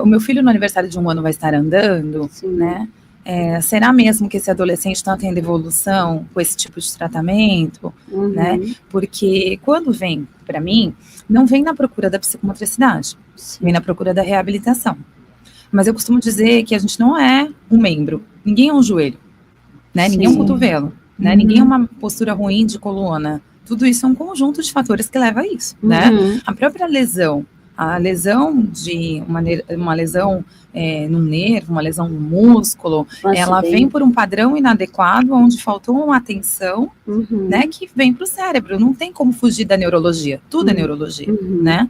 O meu filho no aniversário de 1 ano vai estar andando, né? Será mesmo que esse adolescente está tendo evolução com esse tipo de tratamento, né? Porque quando vem para mim, não vem na procura da psicomotricidade, vem na procura da reabilitação. Mas eu costumo dizer que a gente não é um membro, ninguém é um joelho, né? Ninguém é um cotovelo, né? Ninguém é uma postura ruim de coluna. Tudo isso é um conjunto de fatores que leva a isso, né? A própria lesão, a lesão de uma lesão no nervo, uma lesão no músculo, ela vem por um padrão inadequado, onde faltou uma atenção, né, que vem para o cérebro. Não tem como fugir da neurologia, tudo é neurologia, né?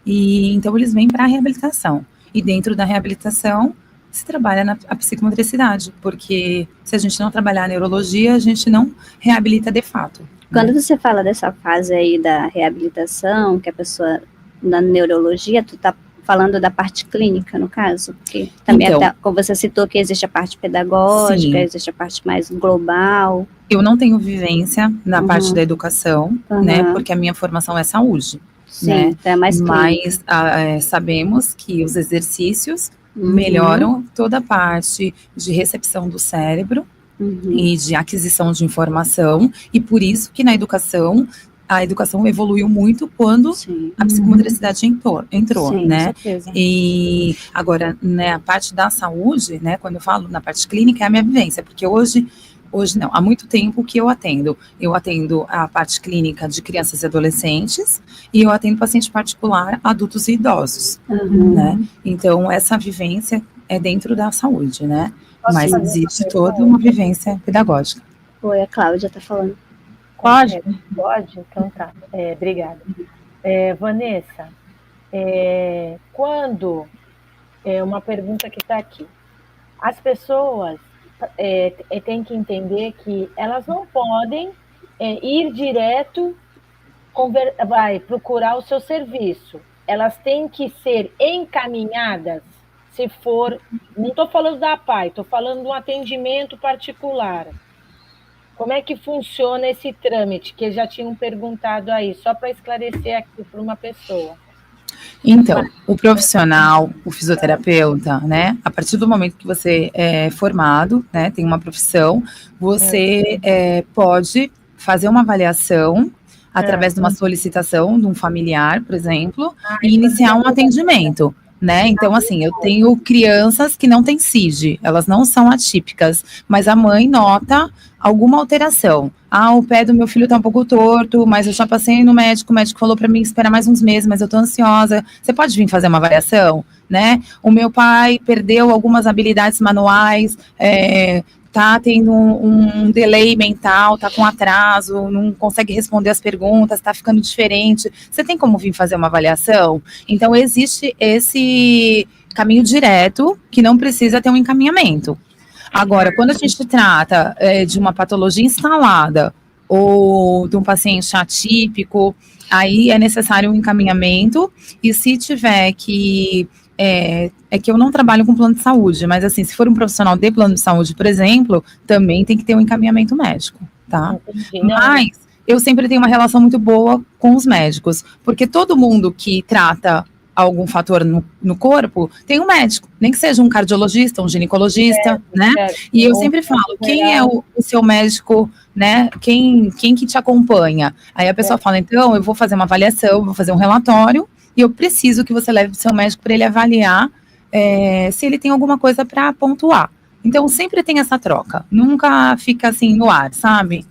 E então eles vêm para a reabilitação. E dentro da reabilitação se trabalha a psicomotricidade, porque se a gente não trabalhar a neurologia, a gente não reabilita de fato. Quando você fala dessa fase aí da reabilitação, que a pessoa na neurologia, tu tá falando da parte clínica, no caso? Porque também, então, como você citou, que existe a parte pedagógica, existe a parte mais global. Eu não tenho vivência na parte da educação, né? Porque a minha formação é saúde. Né? Então é mais clínica. Mas sabemos que os exercícios melhoram toda a parte de recepção do cérebro e de aquisição de informação, e por isso que na educação a educação evoluiu muito quando a psicomotricidade entrou, né? E agora, né, a parte da saúde, né, quando eu falo na parte clínica, é a minha vivência, porque hoje não, há muito tempo que eu atendo a parte clínica de crianças e adolescentes, e eu atendo paciente particular, adultos e idosos, né? Então, essa vivência é dentro da saúde, né? Mas existe toda uma vivência pedagógica. Oi, a Cláudia está falando. Pode? Pode? Então tá. Obrigada. Vanessa, quando... uma pergunta que está aqui. As pessoas têm que entender que elas não podem ir direto procurar o seu serviço. Elas têm que ser encaminhadas, se for... Não estou falando da APAE, estou falando de um atendimento particular. Como é que funciona esse trâmite, que já tinham perguntado aí, só para esclarecer aqui para uma pessoa? Então, o profissional, o fisioterapeuta, né, a partir do momento que você é formado, né, tem uma profissão, você pode fazer uma avaliação através de uma solicitação de um familiar, por exemplo, e iniciar um atendimento. Né? Então, assim, eu tenho crianças que não têm CID, elas não são atípicas, mas a mãe nota alguma alteração. O pé do meu filho tá um pouco torto, mas eu já passei no médico, o médico falou para mim esperar mais uns meses, mas eu tô ansiosa. Você pode vir fazer uma avaliação, né? O meu pai perdeu algumas habilidades manuais, tá tendo um delay mental, tá com atraso, não consegue responder as perguntas, tá ficando diferente. Você tem como vir fazer uma avaliação? Então, existe esse caminho direto que não precisa ter um encaminhamento. Agora, quando a gente trata de uma patologia instalada ou de um paciente atípico, aí é necessário um encaminhamento, e se tiver que... que eu não trabalho com plano de saúde, mas assim, se for um profissional de plano de saúde, por exemplo, também tem que ter um encaminhamento médico, tá? Mas eu sempre tenho uma relação muito boa com os médicos, porque todo mundo que trata algum fator no corpo tem um médico, nem que seja um cardiologista, um ginecologista, né? E eu sempre falo, quem é o seu médico, né? Quem que te acompanha? Aí a pessoa fala, então, eu vou fazer uma avaliação, vou fazer um relatório, e eu preciso que você leve o seu médico para ele avaliar se ele tem alguma coisa para pontuar. Então, sempre tem essa troca. Nunca fica assim no ar, sabe?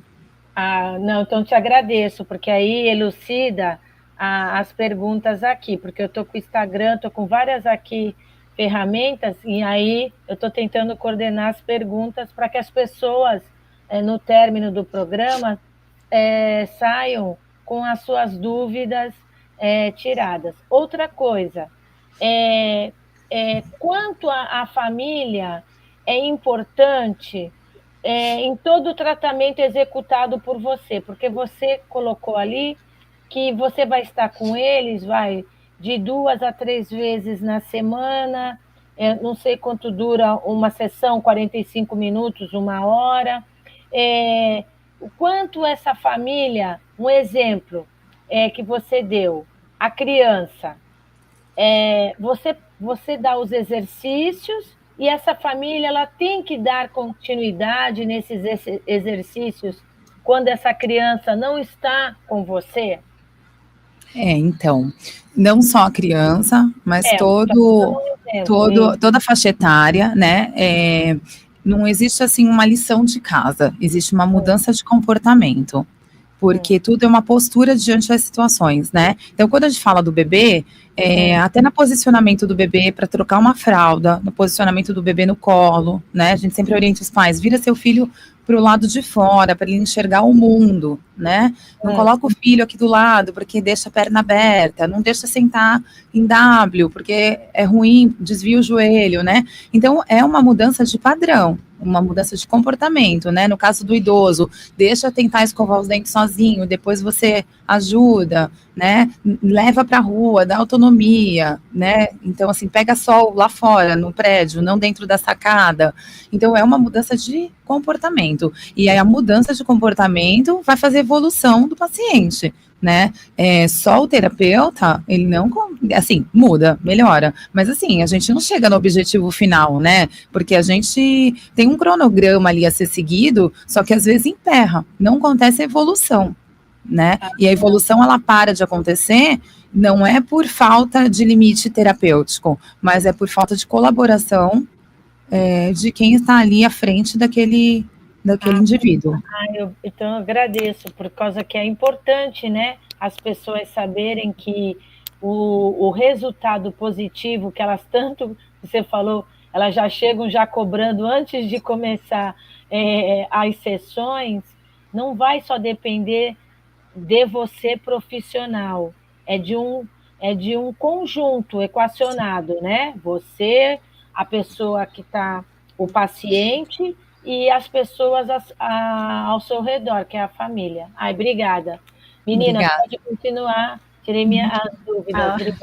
Não, então te agradeço, porque aí elucida as perguntas aqui, porque eu estou com o Instagram, estou com várias aqui ferramentas, e aí eu estou tentando coordenar as perguntas para que as pessoas, no término do programa, saiam com as suas dúvidas tiradas. Outra coisa, quanto à família, é importante em todo o tratamento executado por você, porque você colocou ali que você vai estar com eles, de 2 a 3 vezes na semana, não sei quanto dura uma sessão, 45 minutos, 1 hora, o quanto essa família, um exemplo que você deu, a criança, você dá os exercícios e essa família ela tem que dar continuidade nesses exercícios quando essa criança não está com você? Então, não só a criança, mas toda a faixa etária, né? Não existe assim uma lição de casa, existe uma mudança de comportamento, porque tudo é uma postura diante das situações, né? Então, quando a gente fala do bebê, até no posicionamento do bebê para trocar uma fralda, no posicionamento do bebê no colo, né? A gente sempre orienta os pais, vira seu filho para o lado de fora, para ele enxergar o mundo, né? Não coloca o filho aqui do lado, porque deixa a perna aberta, não deixa sentar em W, porque é ruim, desvia o joelho, né? Então, é uma mudança de padrão, uma mudança de comportamento, né? No caso do idoso, deixa tentar escovar os dentes sozinho, depois você ajuda, né? Leva para a rua, dá autonomia, né? Então, assim, pega sol lá fora, no prédio, não dentro da sacada. Então, é uma mudança de comportamento. E aí, a mudança de comportamento vai fazer evolução do paciente, né? Só o terapeuta, ele não, assim, muda, melhora, mas assim, a gente não chega no objetivo final, né? Porque a gente tem um cronograma ali a ser seguido, só que às vezes emperra, não acontece a evolução, né? E a evolução, ela para de acontecer, não é por falta de limite terapêutico, mas é por falta de colaboração de quem está ali à frente daquele indivíduo. Então, eu agradeço, por causa que é importante, né, as pessoas saberem que o resultado positivo que elas tanto, você falou, elas já chegam já cobrando antes de começar as sessões, não vai só depender de você profissional, é de um conjunto equacionado, né? Você, a pessoa que está, o paciente e as pessoas ao seu redor, que é a família. Obrigada. Menina, Obrigada. Pode continuar, tirei minhas dúvidas.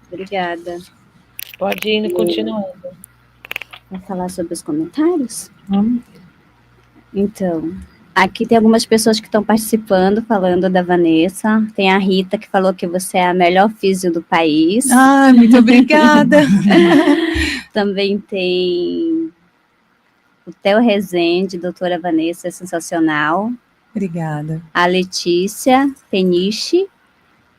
Obrigada. Pode ir continuando. Vamos falar sobre os comentários? Então, aqui tem algumas pessoas que estão participando, falando da Vanessa. Tem a Rita, que falou que você é a melhor físio do país. Muito obrigada. Também tem o Theo Rezende, doutora Vanessa, é sensacional. Obrigada. A Letícia Peniche.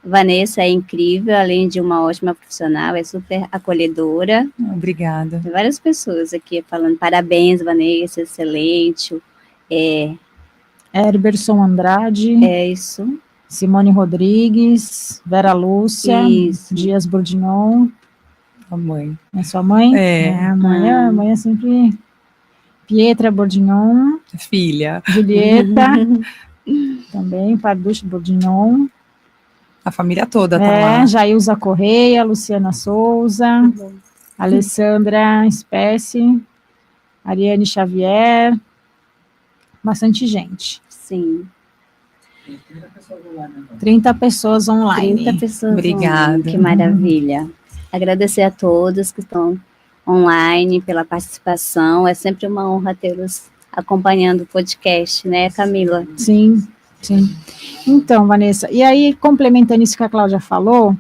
Vanessa é incrível, além de uma ótima profissional, é super acolhedora. Obrigada. Tem várias pessoas aqui falando parabéns, Vanessa, excelente. Herberson Andrade. É isso. Simone Rodrigues, Vera Lúcia, Dias Bourdignon. A mãe. É sua mãe? A mãe é sempre... Pietra Bourdignon. Filha. Julieta. Também, Parducci Bourdignon. A família toda tá lá. Jailza Correia, Luciana Souza, Alessandra Espécie, Ariane Xavier, bastante gente. Sim. 30 pessoas online. 30 pessoas Obrigada. Online. Que maravilha. Agradecer a todos que estão online pela participação. É sempre uma honra tê-los acompanhando o podcast, né, Camila? Sim. Então, Vanessa, e aí, complementando isso que a Cláudia falou,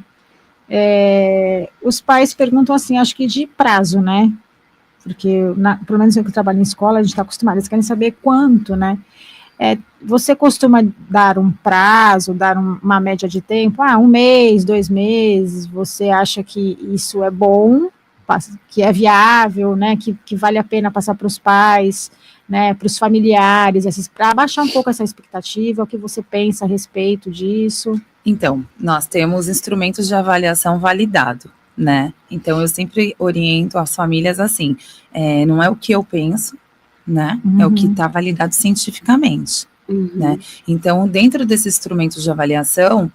os pais perguntam assim, acho que de prazo, né? Porque, pelo menos eu que trabalho em escola, a gente está acostumado, eles querem saber quanto, né? Você costuma dar um prazo, dar uma média de tempo? 1 mês, 2 meses, você acha que isso é bom, que é viável, né? Que vale a pena passar para os pais, né, para os familiares, para abaixar um pouco essa expectativa, o que você pensa a respeito disso? Então, nós temos instrumentos de avaliação validado, né? Então, eu sempre oriento as famílias assim, não é o que eu penso, né? É o que está validado cientificamente, né? Então, dentro desses instrumentos de avaliação,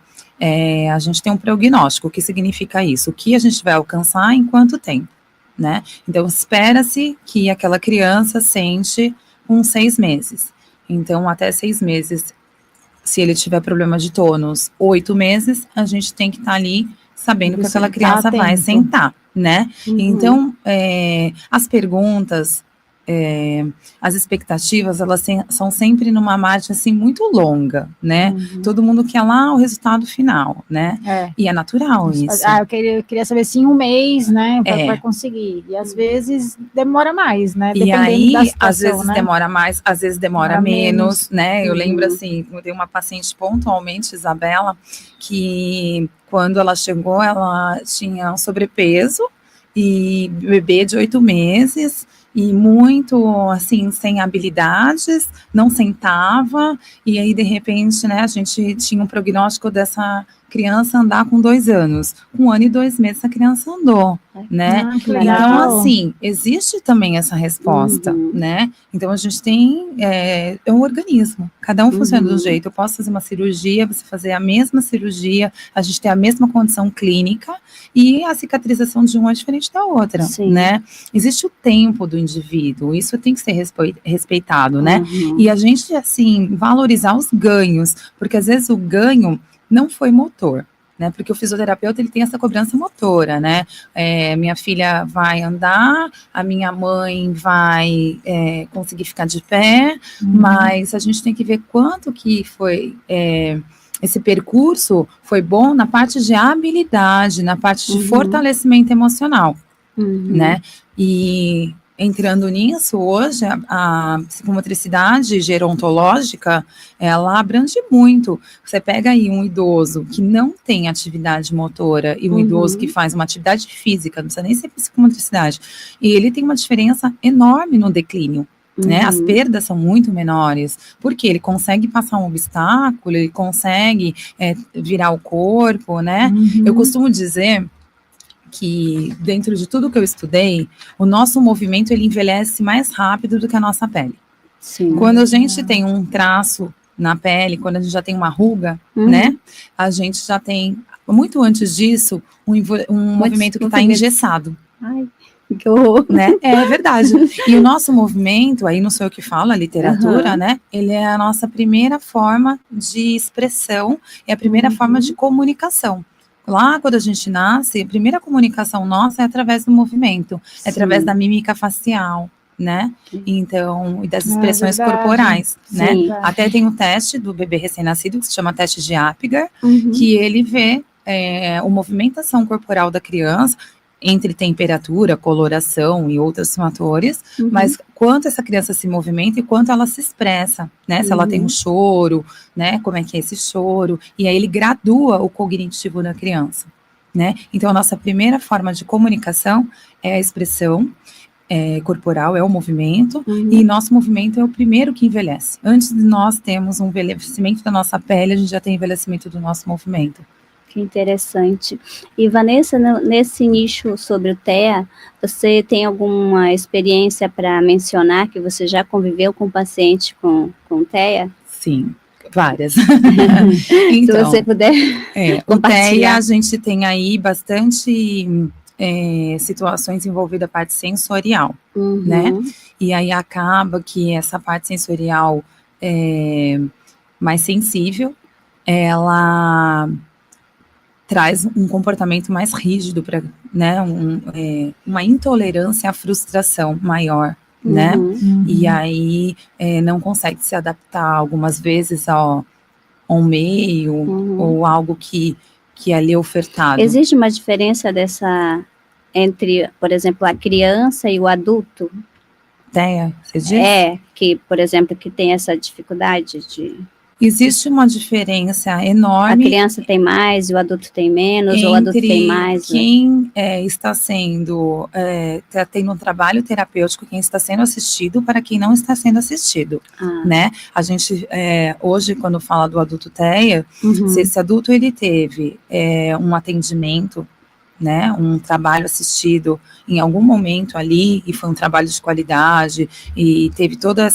a gente tem um prognóstico. O que significa isso? O que a gente vai alcançar em quanto tempo, né? Então, espera-se que aquela criança sente com 6 meses. Então, até 6 meses, se ele tiver problema de tônus, 8 meses, a gente tem que estar ali sabendo que aquela criança vai sentar, né? Então, as perguntas, as expectativas, elas são sempre numa margem, assim, muito longa, né? Todo mundo quer lá o resultado final, né? E é natural isso. Eu queria saber se em um mês, né, vai conseguir. E às vezes demora mais, né? E aí, da situação, às vezes demora mais, às vezes demora menos, né? Eu lembro, assim, eu tenho uma paciente pontualmente, Isabela, que quando ela chegou, ela tinha um sobrepeso e bebê de 8 meses, e muito, assim, sem habilidades, não sentava, e aí, de repente, né, a gente tinha um prognóstico dessa criança andar com 2 anos. Com 1 ano e 2 meses, a criança andou, né? Então, assim, existe também essa resposta, né? Então, a gente tem, é um organismo, cada um funciona de um jeito. Eu posso fazer uma cirurgia, você fazer a mesma cirurgia, a gente tem a mesma condição clínica, e a cicatrização de uma é diferente da outra, né? Existe o tempo do indivíduo, isso tem que ser respeitado, né? E a gente, assim, valorizar os ganhos, porque às vezes o ganho não foi motor, né? Porque o fisioterapeuta, ele tem essa cobrança motora, né? Minha filha vai andar, a minha mãe vai conseguir ficar de pé, mas a gente tem que ver quanto que foi esse percurso foi bom na parte de habilidade, na parte de fortalecimento emocional, né? E entrando nisso, hoje, a psicomotricidade gerontológica, ela abrange muito. Você pega aí um idoso que não tem atividade motora e um idoso que faz uma atividade física, não precisa nem ser psicomotricidade, e ele tem uma diferença enorme no declínio. Né, as perdas são muito menores, porque ele consegue passar um obstáculo, ele consegue virar o corpo, né? Eu costumo dizer que dentro de tudo que eu estudei, o nosso movimento, ele envelhece mais rápido do que a nossa pele. Quando a gente tem um traço na pele, quando a gente já tem uma ruga, né, a gente já tem, muito antes disso, um movimento que está engessado. Ai, que horror. Né? É verdade. E o nosso movimento, aí não sou eu que falo, a literatura, né? Ele é a nossa primeira forma de expressão, é a primeira forma de comunicação. Lá, quando a gente nasce, a primeira comunicação nossa é através do movimento, é através da mímica facial, né? Então, e das expressões corporais, né? Até tem um teste do bebê recém-nascido, que se chama teste de Apgar, que ele vê a movimentação corporal da criança, entre temperatura, coloração e outros fatores, mas quanto essa criança se movimenta e quanto ela se expressa, né? Se ela tem um choro, né? Como é que é esse choro? E aí ele gradua o cognitivo da criança, né? Então, a nossa primeira forma de comunicação é a expressão corporal, é o movimento, e nosso movimento é o primeiro que envelhece. Antes de nós termos um envelhecimento da nossa pele, a gente já tem envelhecimento do nosso movimento. Que interessante. E Vanessa, nesse nicho sobre o TEA, você tem alguma experiência para mencionar que você já conviveu com paciente com TEA? Sim, várias. Então, se você puder o TEA, a gente tem aí bastante situações envolvidas a parte sensorial, né? E aí acaba que essa parte sensorial mais sensível, ela traz um comportamento mais rígido, né, uma intolerância à frustração maior, né? E aí não consegue se adaptar algumas vezes a um meio ou algo que é ali ofertado. Existe uma diferença entre, por exemplo, a criança e o adulto? TEA, você diz? Que, por exemplo, que tem essa dificuldade de... Existe uma diferença enorme. A criança tem mais e o adulto tem menos, ou o adulto tem mais. Quem está tendo um trabalho terapêutico, quem está sendo assistido, para quem não está sendo assistido, né? A gente, hoje, quando fala do adulto TEA, se esse adulto ele teve um atendimento, né, um trabalho assistido em algum momento ali, e foi um trabalho de qualidade, e teve toda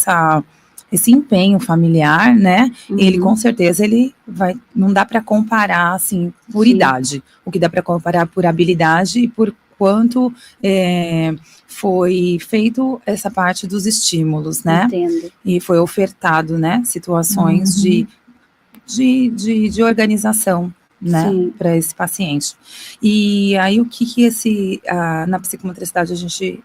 esse empenho familiar, né, ele com certeza ele não dá para comparar assim por idade, o que dá para comparar por habilidade e por quanto foi feito essa parte dos estímulos, né? Entendo. E foi ofertado, né, situações de organização, né, para esse paciente. E aí o que na psicomotricidade a gente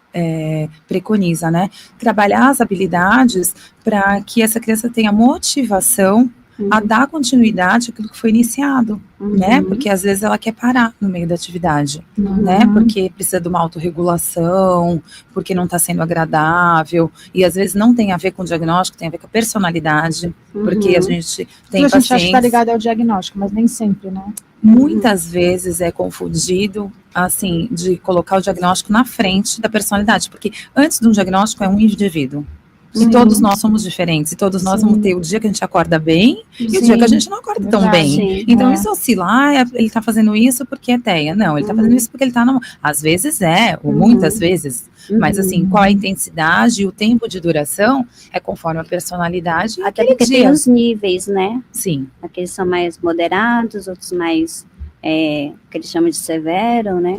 preconiza, né? Trabalhar as habilidades para que essa criança tenha motivação a dar continuidade àquilo que foi iniciado, né? Porque às vezes ela quer parar no meio da atividade, né? Porque precisa de uma autorregulação, porque não está sendo agradável, e às vezes não tem a ver com o diagnóstico, tem a ver com a personalidade, porque a gente tem pacientes... A gente acha que está ligado ao diagnóstico, mas nem sempre, né? Muitas vezes é confundido, assim, de colocar o diagnóstico na frente da personalidade, porque antes de um diagnóstico é um indivíduo. E todos nós somos diferentes, e todos nós vamos ter o dia que a gente acorda bem e o dia que a gente não acorda tão bem. Então isso oscila, ele está fazendo isso porque é TEA. Não, ele está fazendo isso porque ele está... Às vezes ou muitas vezes, mas assim, qual a intensidade e o tempo de duração é conforme a personalidade. Até porque tem os níveis, né? Sim. Aqueles são mais moderados, outros mais... que eles chamam de severo, né?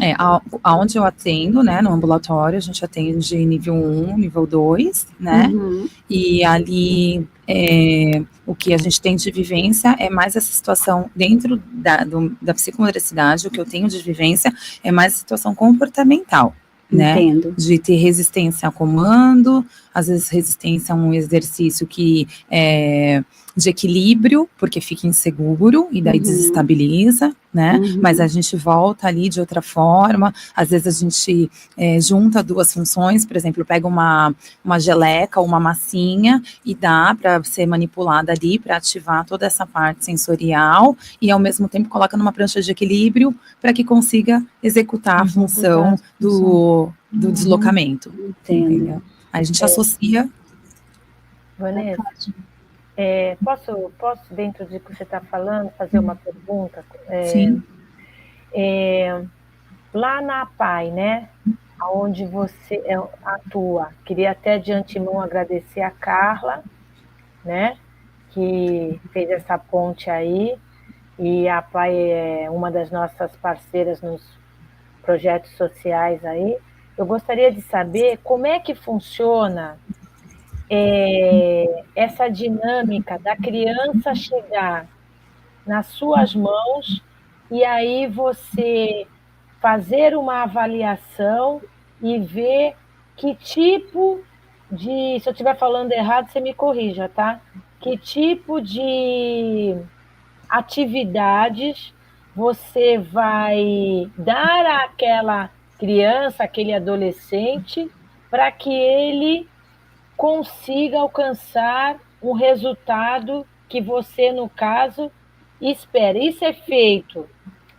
Aonde eu atendo, né, no ambulatório, a gente atende nível 1, nível 2, né, e ali o que a gente tem de vivência é mais essa situação dentro da psicomotricidade, o que eu tenho de vivência é mais a situação comportamental, né, de ter resistência a comando, às vezes resistência a um exercício que de equilíbrio, porque fica inseguro e daí desestabiliza, né? Mas a gente volta ali de outra forma, às vezes a gente junta duas funções, por exemplo, pega uma geleca ou uma massinha e dá para ser manipulada ali, para ativar toda essa parte sensorial e ao mesmo tempo coloca numa prancha de equilíbrio para que consiga exekutar a função do deslocamento. Entendeu? Aí a gente associa. Vanessa, posso, dentro do que você está falando, fazer uma pergunta? Sim. Lá na APAI, né, onde você atua, queria até de antemão agradecer a Carla, né, que fez essa ponte aí, e a APAI é uma das nossas parceiras nos projetos sociais aí. Eu gostaria de saber como é que funciona essa dinâmica da criança chegar nas suas mãos e aí você fazer uma avaliação e ver que tipo de... Se eu estiver falando errado, você me corrija, tá? Que tipo de atividades você vai dar àquela criança, aquele adolescente, para que ele consiga alcançar um resultado que você, no caso, espera. Isso é feito,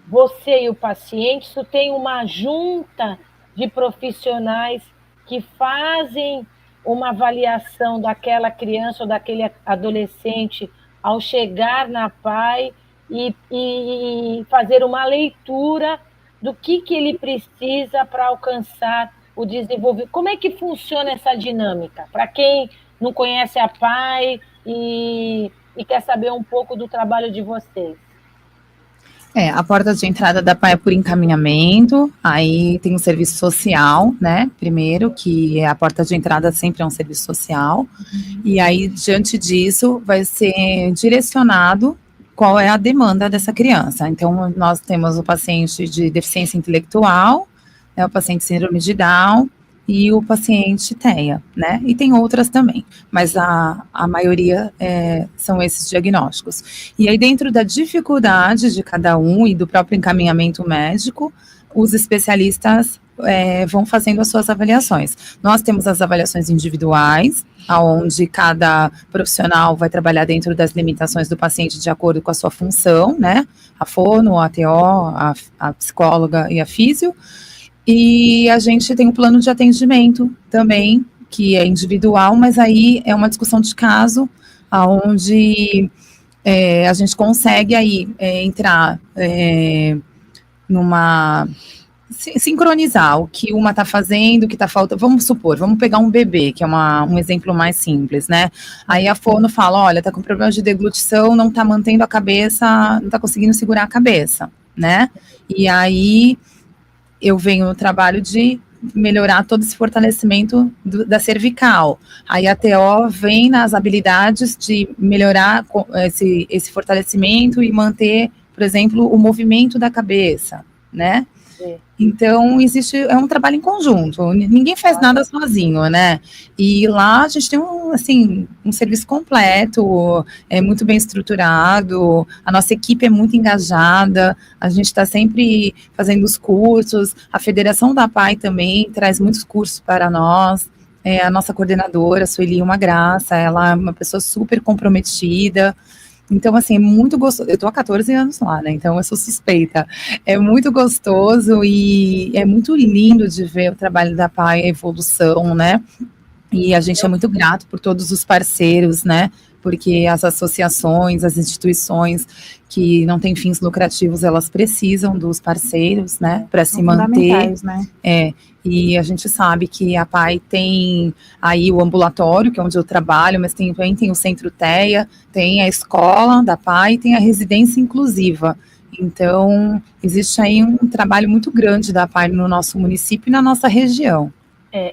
você e o paciente, isso tem uma junta de profissionais que fazem uma avaliação daquela criança ou daquele adolescente ao chegar na PAI e fazer uma leitura do que ele precisa para alcançar o desenvolvimento. Como é que funciona essa dinâmica? Para quem não conhece a PAI e quer saber um pouco do trabalho de vocês. A porta de entrada da PAI é por encaminhamento, aí tem um serviço social, né, primeiro, que a porta de entrada sempre é um serviço social, e aí, diante disso, vai ser direcionado qual é a demanda dessa criança. Então, nós temos o paciente de deficiência intelectual, o paciente síndrome de Down e o paciente TEA, né? E tem outras também, mas a maioria são esses diagnósticos. E aí, dentro da dificuldade de cada um e do próprio encaminhamento médico, os especialistas vão fazendo as suas avaliações. Nós temos as avaliações individuais, onde cada profissional vai trabalhar dentro das limitações do paciente de acordo com a sua função, né? A fono, a TO, a psicóloga e a físio. E a gente tem um plano de atendimento também, que é individual, mas aí é uma discussão de caso, onde a gente consegue aí entrar numa... sincronizar o que uma está fazendo, o que está faltando. Vamos supor, vamos pegar um bebê, que é um exemplo mais simples, né? Aí a fono fala, olha, tá com problema de deglutição, não tá mantendo a cabeça, não tá conseguindo segurar a cabeça, né? E aí eu venho no trabalho de melhorar todo esse fortalecimento da cervical. Aí a TO vem nas habilidades de melhorar esse fortalecimento e manter, por exemplo, o movimento da cabeça, né? Sim. Então, é um trabalho em conjunto, ninguém faz nada sozinho, né? E lá a gente tem um serviço completo, muito bem estruturado, a nossa equipe é muito engajada, a gente está sempre fazendo os cursos, a Federação da PAI também traz muitos cursos para nós, a nossa coordenadora, Sueli, uma graça, ela é uma pessoa super comprometida. Então, assim, é muito gostoso. Eu tô há 14 anos lá, né? Então, eu sou suspeita. É muito gostoso e é muito lindo de ver o trabalho da PAI, a evolução, né? E a gente é muito grato por todos os parceiros, né? Porque as associações, as instituições que não têm fins lucrativos, elas precisam dos parceiros, né? Para se manter. Né? E a gente sabe que a PAI tem aí o ambulatório, que é onde eu trabalho, mas também tem o Centro TEA, tem a escola da PAI, tem a residência inclusiva. Então, existe aí um trabalho muito grande da PAI no nosso município e na nossa região.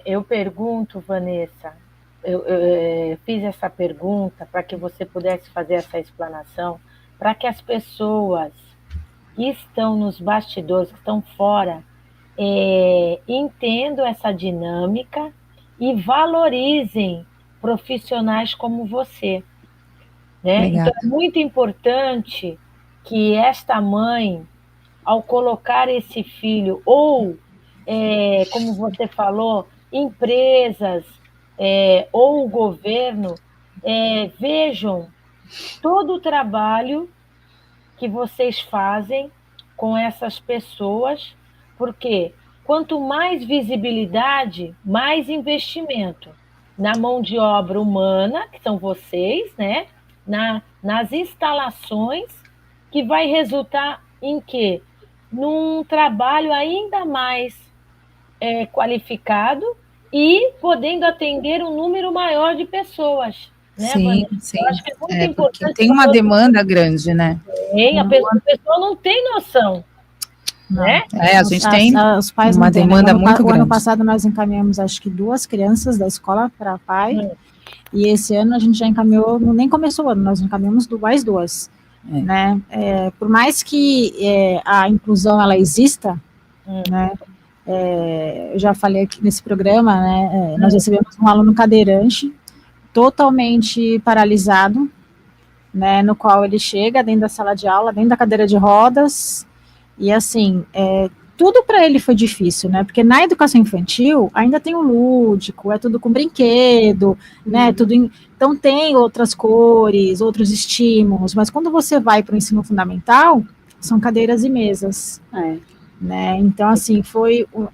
Eu pergunto, Vanessa, eu fiz essa pergunta para que você pudesse fazer essa explanação, para que as pessoas que estão nos bastidores, que estão fora, entendam essa dinâmica e valorizem profissionais como você, né? Então, é muito importante que esta mãe, ao colocar esse filho, ou, como você falou, empresas ou o governo, vejam todo o trabalho que vocês fazem com essas pessoas, porque quanto mais visibilidade, mais investimento na mão de obra humana, que são vocês, né? Nas instalações, que vai resultar em quê? Num trabalho ainda mais qualificado e podendo atender um número maior de pessoas. Né, sim, Vanessa? sim. Eu acho que é muito importante. Tem uma demanda grande, né? A pessoa não tem noção. Não. Né? A gente tem os pais uma demanda muito grande. O ano passado nós encaminhamos, acho que 2 crianças da escola para a PAI, e esse ano a gente já encaminhou, nem começou o ano, nós encaminhamos mais 2. Né? Por mais que a inclusão ela exista, né? Eu já falei aqui nesse programa, né? Nós recebemos um aluno cadeirante, totalmente paralisado, né? No qual ele chega dentro da sala de aula, dentro da cadeira de rodas. E assim, tudo para ele foi difícil, né? Porque na educação infantil ainda tem o lúdico, é tudo com brinquedo, né? Então tem outras cores, outros estímulos, mas quando você vai para o ensino fundamental, são cadeiras e mesas. Né? Então, assim,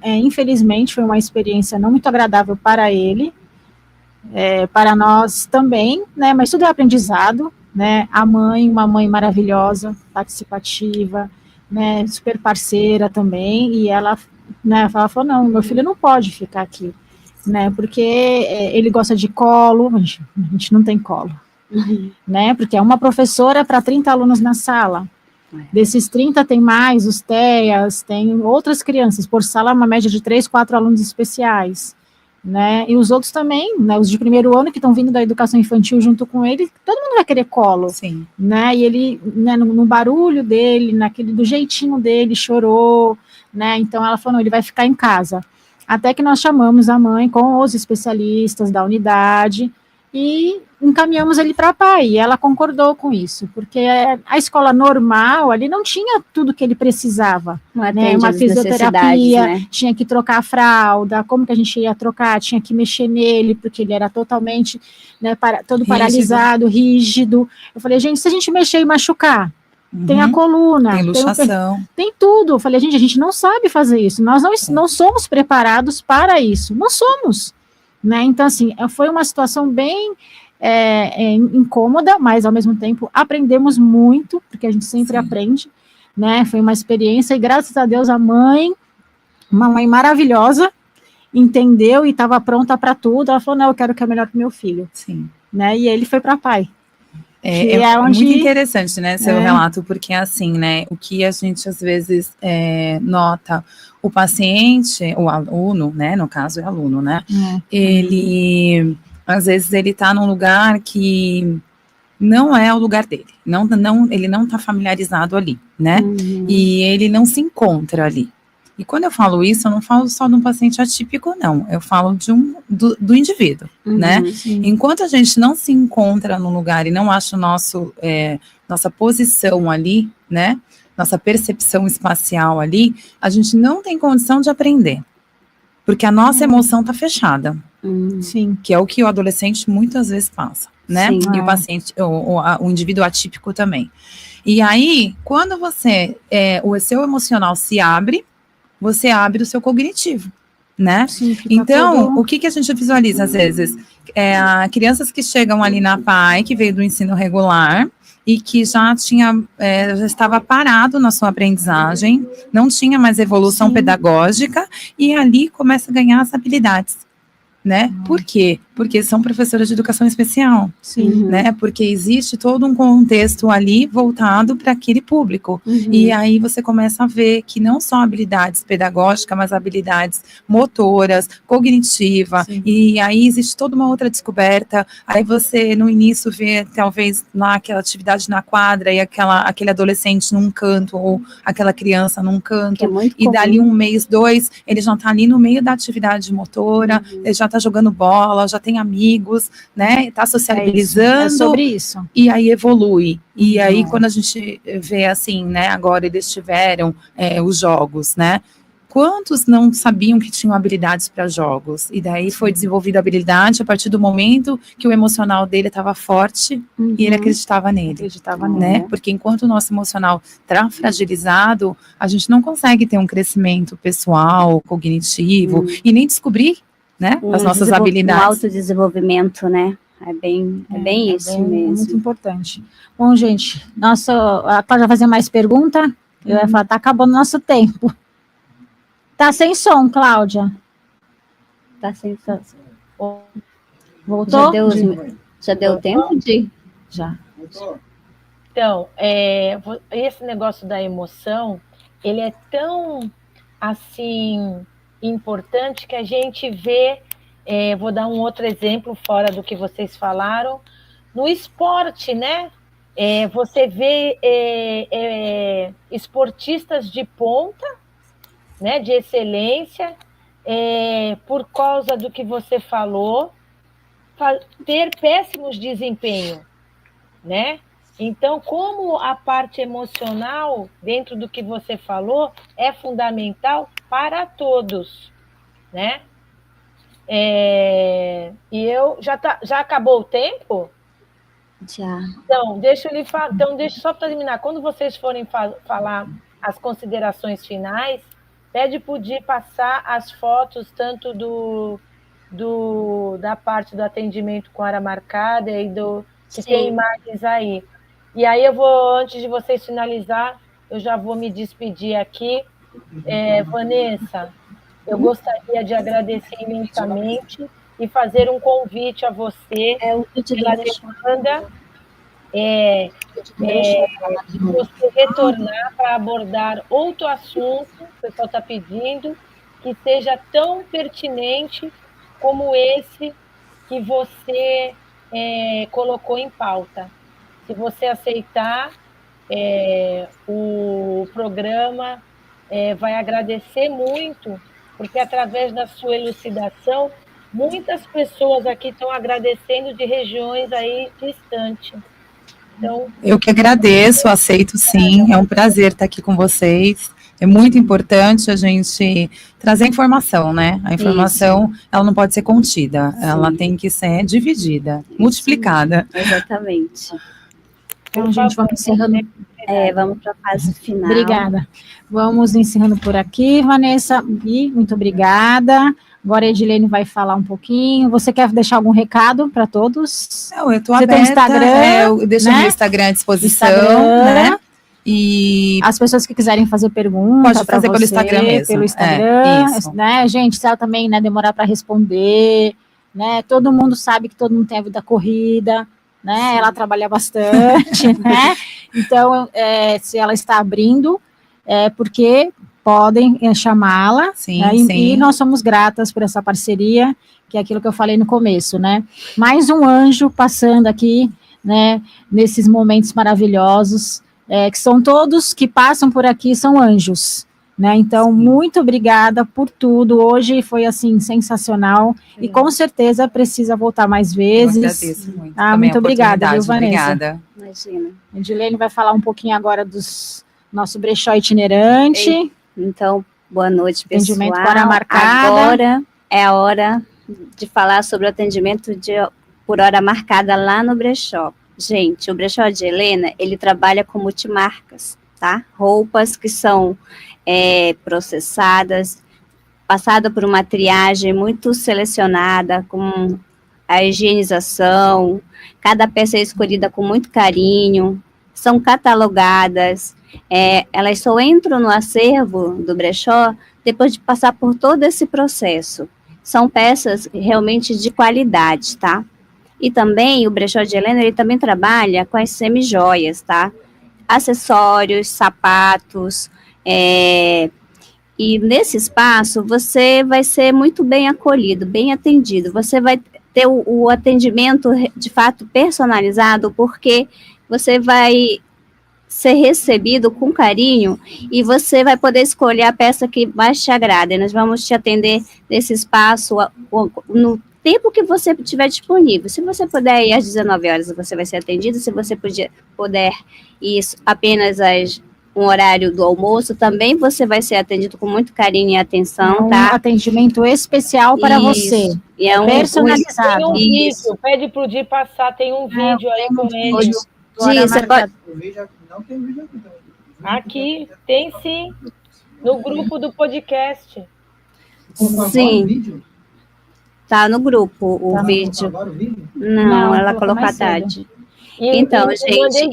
infelizmente foi uma experiência não muito agradável para ele, para nós também, né? Mas tudo é aprendizado, né? Uma mãe maravilhosa, participativa, né, super parceira também, e ela falou, não, meu filho não pode ficar aqui, né, porque ele gosta de colo, a gente não tem colo, né, porque é uma professora para 30 alunos na sala, desses 30 tem mais os TEAs, tem outras crianças, por sala uma média de 3, 4 alunos especiais, né, e os outros também, né, os de primeiro ano que estão vindo da educação infantil junto com ele, todo mundo vai querer colo, sim, né, e ele, né, no barulho dele, do jeitinho dele, chorou, né, então ela falou, não, ele vai ficar em casa, até que nós chamamos a mãe com os especialistas da unidade, e encaminhamos ele para a PAI, e ela concordou com isso, porque a escola normal ali não tinha tudo que ele precisava, né, uma fisioterapia, né? Tinha que trocar a fralda, como que a gente ia trocar, tinha que mexer nele, porque ele era totalmente, né, todo paralisado, rígido, eu falei, gente, se a gente mexer e machucar, tem a coluna, tem luxação, tem tudo, eu falei, gente, a gente não sabe fazer isso, nós não somos preparados para isso, não somos, né, então assim, foi uma situação bem incômoda, mas ao mesmo tempo aprendemos muito, porque a gente sempre aprende, né, foi uma experiência, e graças a Deus a mãe, uma mãe maravilhosa, entendeu e estava pronta para tudo, ela falou, não, eu quero o que é melhor para o meu filho, sim, né, e ele foi para a PAI. É onde... muito interessante, né, seu relato, porque assim, né, o que a gente às vezes nota, o paciente, o aluno, né, no caso é aluno, né, ele, às vezes ele tá num lugar que não é o lugar dele, ele não tá familiarizado ali, né, e ele não se encontra ali. E quando eu falo isso, eu não falo só de um paciente atípico, não. Eu falo do indivíduo, né? Sim. Enquanto a gente não se encontra no lugar e não acha nossa posição ali, né? Nossa percepção espacial ali, a gente não tem condição de aprender. Porque a nossa emoção está fechada. Sim. Que é o que o adolescente muitas vezes passa, né? Sim. E o paciente, o indivíduo atípico também. E aí, quando o seu emocional se abre, você abre o seu cognitivo, né? Sim, então, o que a gente visualiza às vezes? Crianças que chegam ali na PAI, que veio do ensino regular, e que já estava parado na sua aprendizagem, não tinha mais evolução pedagógica, e ali começa a ganhar as habilidades. Né? Por quê? Porque são professoras de educação especial, né? Porque existe todo um contexto ali voltado para aquele público. E aí você começa a ver que não só habilidades pedagógicas, mas habilidades motoras, cognitiva, e aí existe toda uma outra descoberta. Aí você no início vê talvez lá aquela atividade na quadra e aquele adolescente num canto ou aquela criança num canto, e dali um mês, 2, ele já está ali no meio da atividade motora, ele já está jogando bola, já tem amigos, né? Está socializando. É sobre isso. E aí evolui. E aí, quando a gente vê assim, né? Agora eles tiveram os jogos, né? Quantos não sabiam que tinham habilidades para jogos? E daí foi desenvolvida a habilidade a partir do momento que o emocional dele estava forte e ele acreditava nele. Né? Porque enquanto o nosso emocional está fragilizado, a gente não consegue ter um crescimento pessoal, cognitivo e nem descobrir, né, as nossas habilidades. Um autodesenvolvimento, né? É bem isso mesmo. É muito importante. Bom, gente, a Cláudia vai fazer mais pergunta. Eu ia falar, tá acabando o nosso tempo. Tá sem som, Cláudia. Tá sem som. Voltou? Já deu tempo de? Já. Então, esse negócio da emoção, ele é tão, assim, importante que a gente vê, vou dar um outro exemplo fora do que vocês falaram, no esporte, né? Você vê esportistas de ponta, né, de excelência, por causa do que você falou, ter péssimos desempenho, né? Então, como a parte emocional, dentro do que você falou, é fundamental para todos, né? E já acabou o tempo? Já. Então, deixa só para terminar. Quando vocês forem falar as considerações finais, pede para o Di passar as fotos, tanto da parte do atendimento com área marcada e que tem imagens aí. E aí antes de vocês finalizar, eu já vou me despedir aqui. Vanessa, eu gostaria de agradecer imensamente e fazer um convite a você pela demanda de você retornar para abordar outro assunto, o pessoal está pedindo, que seja tão pertinente como esse que você colocou em pauta. Se você aceitar, o programa vai agradecer muito, porque através da sua elucidação, muitas pessoas aqui estão agradecendo de regiões aí distantes. Então, eu que agradeço, aceito sim, é um prazer estar aqui com vocês. É muito importante a gente trazer informação, né? A informação, ela não pode ser contida, ela tem que ser dividida, multiplicada. Exatamente. Então, gente, vamos encerrando. Vamos para a fase final. Obrigada. Vamos encerrando por aqui, Vanessa. Muito obrigada. Agora a Edilene vai falar um pouquinho. Você quer deixar algum recado para todos? Não, eu estou aberta. Você tem Instagram? Eu deixo meu Instagram à disposição, né? E as pessoas que quiserem fazer perguntas, pode fazer pelo Instagram mesmo. Pelo Instagram, né, gente? Se ela também, né, demorar para responder, né? Todo mundo sabe que todo mundo tem a vida corrida, né? Ela trabalha bastante, né? Então, se ela está abrindo, é porque podem chamá-la, Sim, né? sim. E nós somos gratas por essa parceria, que é aquilo que eu falei no começo, né? Mais um anjo passando aqui, né? Nesses momentos maravilhosos, que são todos que passam por aqui, são anjos, né? Então, muito obrigada por tudo. Hoje foi, assim, sensacional. E com certeza precisa voltar mais vezes. Eu agradeço muito. Muito obrigada, viu, Vanessa? Obrigada. Imagina. A Edilene vai falar um pouquinho agora do nosso brechó itinerante. Então, boa noite, pessoal. Atendimento com hora marcada. Agora é a hora de falar sobre o atendimento por hora marcada lá no brechó. Gente, o brechó de Helena, ele trabalha com multimarcas, tá? Roupas que são processadas, passada por uma triagem muito selecionada, com a higienização, cada peça é escolhida com muito carinho, são catalogadas, elas só entram no acervo do brechó depois de passar por todo esse processo. São peças realmente de qualidade, tá? E também o brechó de Helena, ele também trabalha com as semijoias, tá? Acessórios, sapatos, e nesse espaço você vai ser muito bem acolhido, bem atendido. Você vai ter o atendimento de fato personalizado, porque você vai ser recebido com carinho e você vai poder escolher a peça que mais te agrada. E nós vamos te atender nesse espaço no tempo que você tiver disponível. Se você puder ir às 19 horas, você vai ser atendido. Se você puder ir apenas um horário do almoço, também você vai ser atendido com muito carinho e atenção, tá? Um atendimento especial para você. E personalizado. Tem um vídeo, pede pro Di passar, tem um vídeo aí com ele. Di, você pode... Não tem vídeo aqui também. Aqui, tem sim. No grupo do podcast. Sim. Tá no grupo o vídeo. Não, ela colocou à tarde. Então, gente,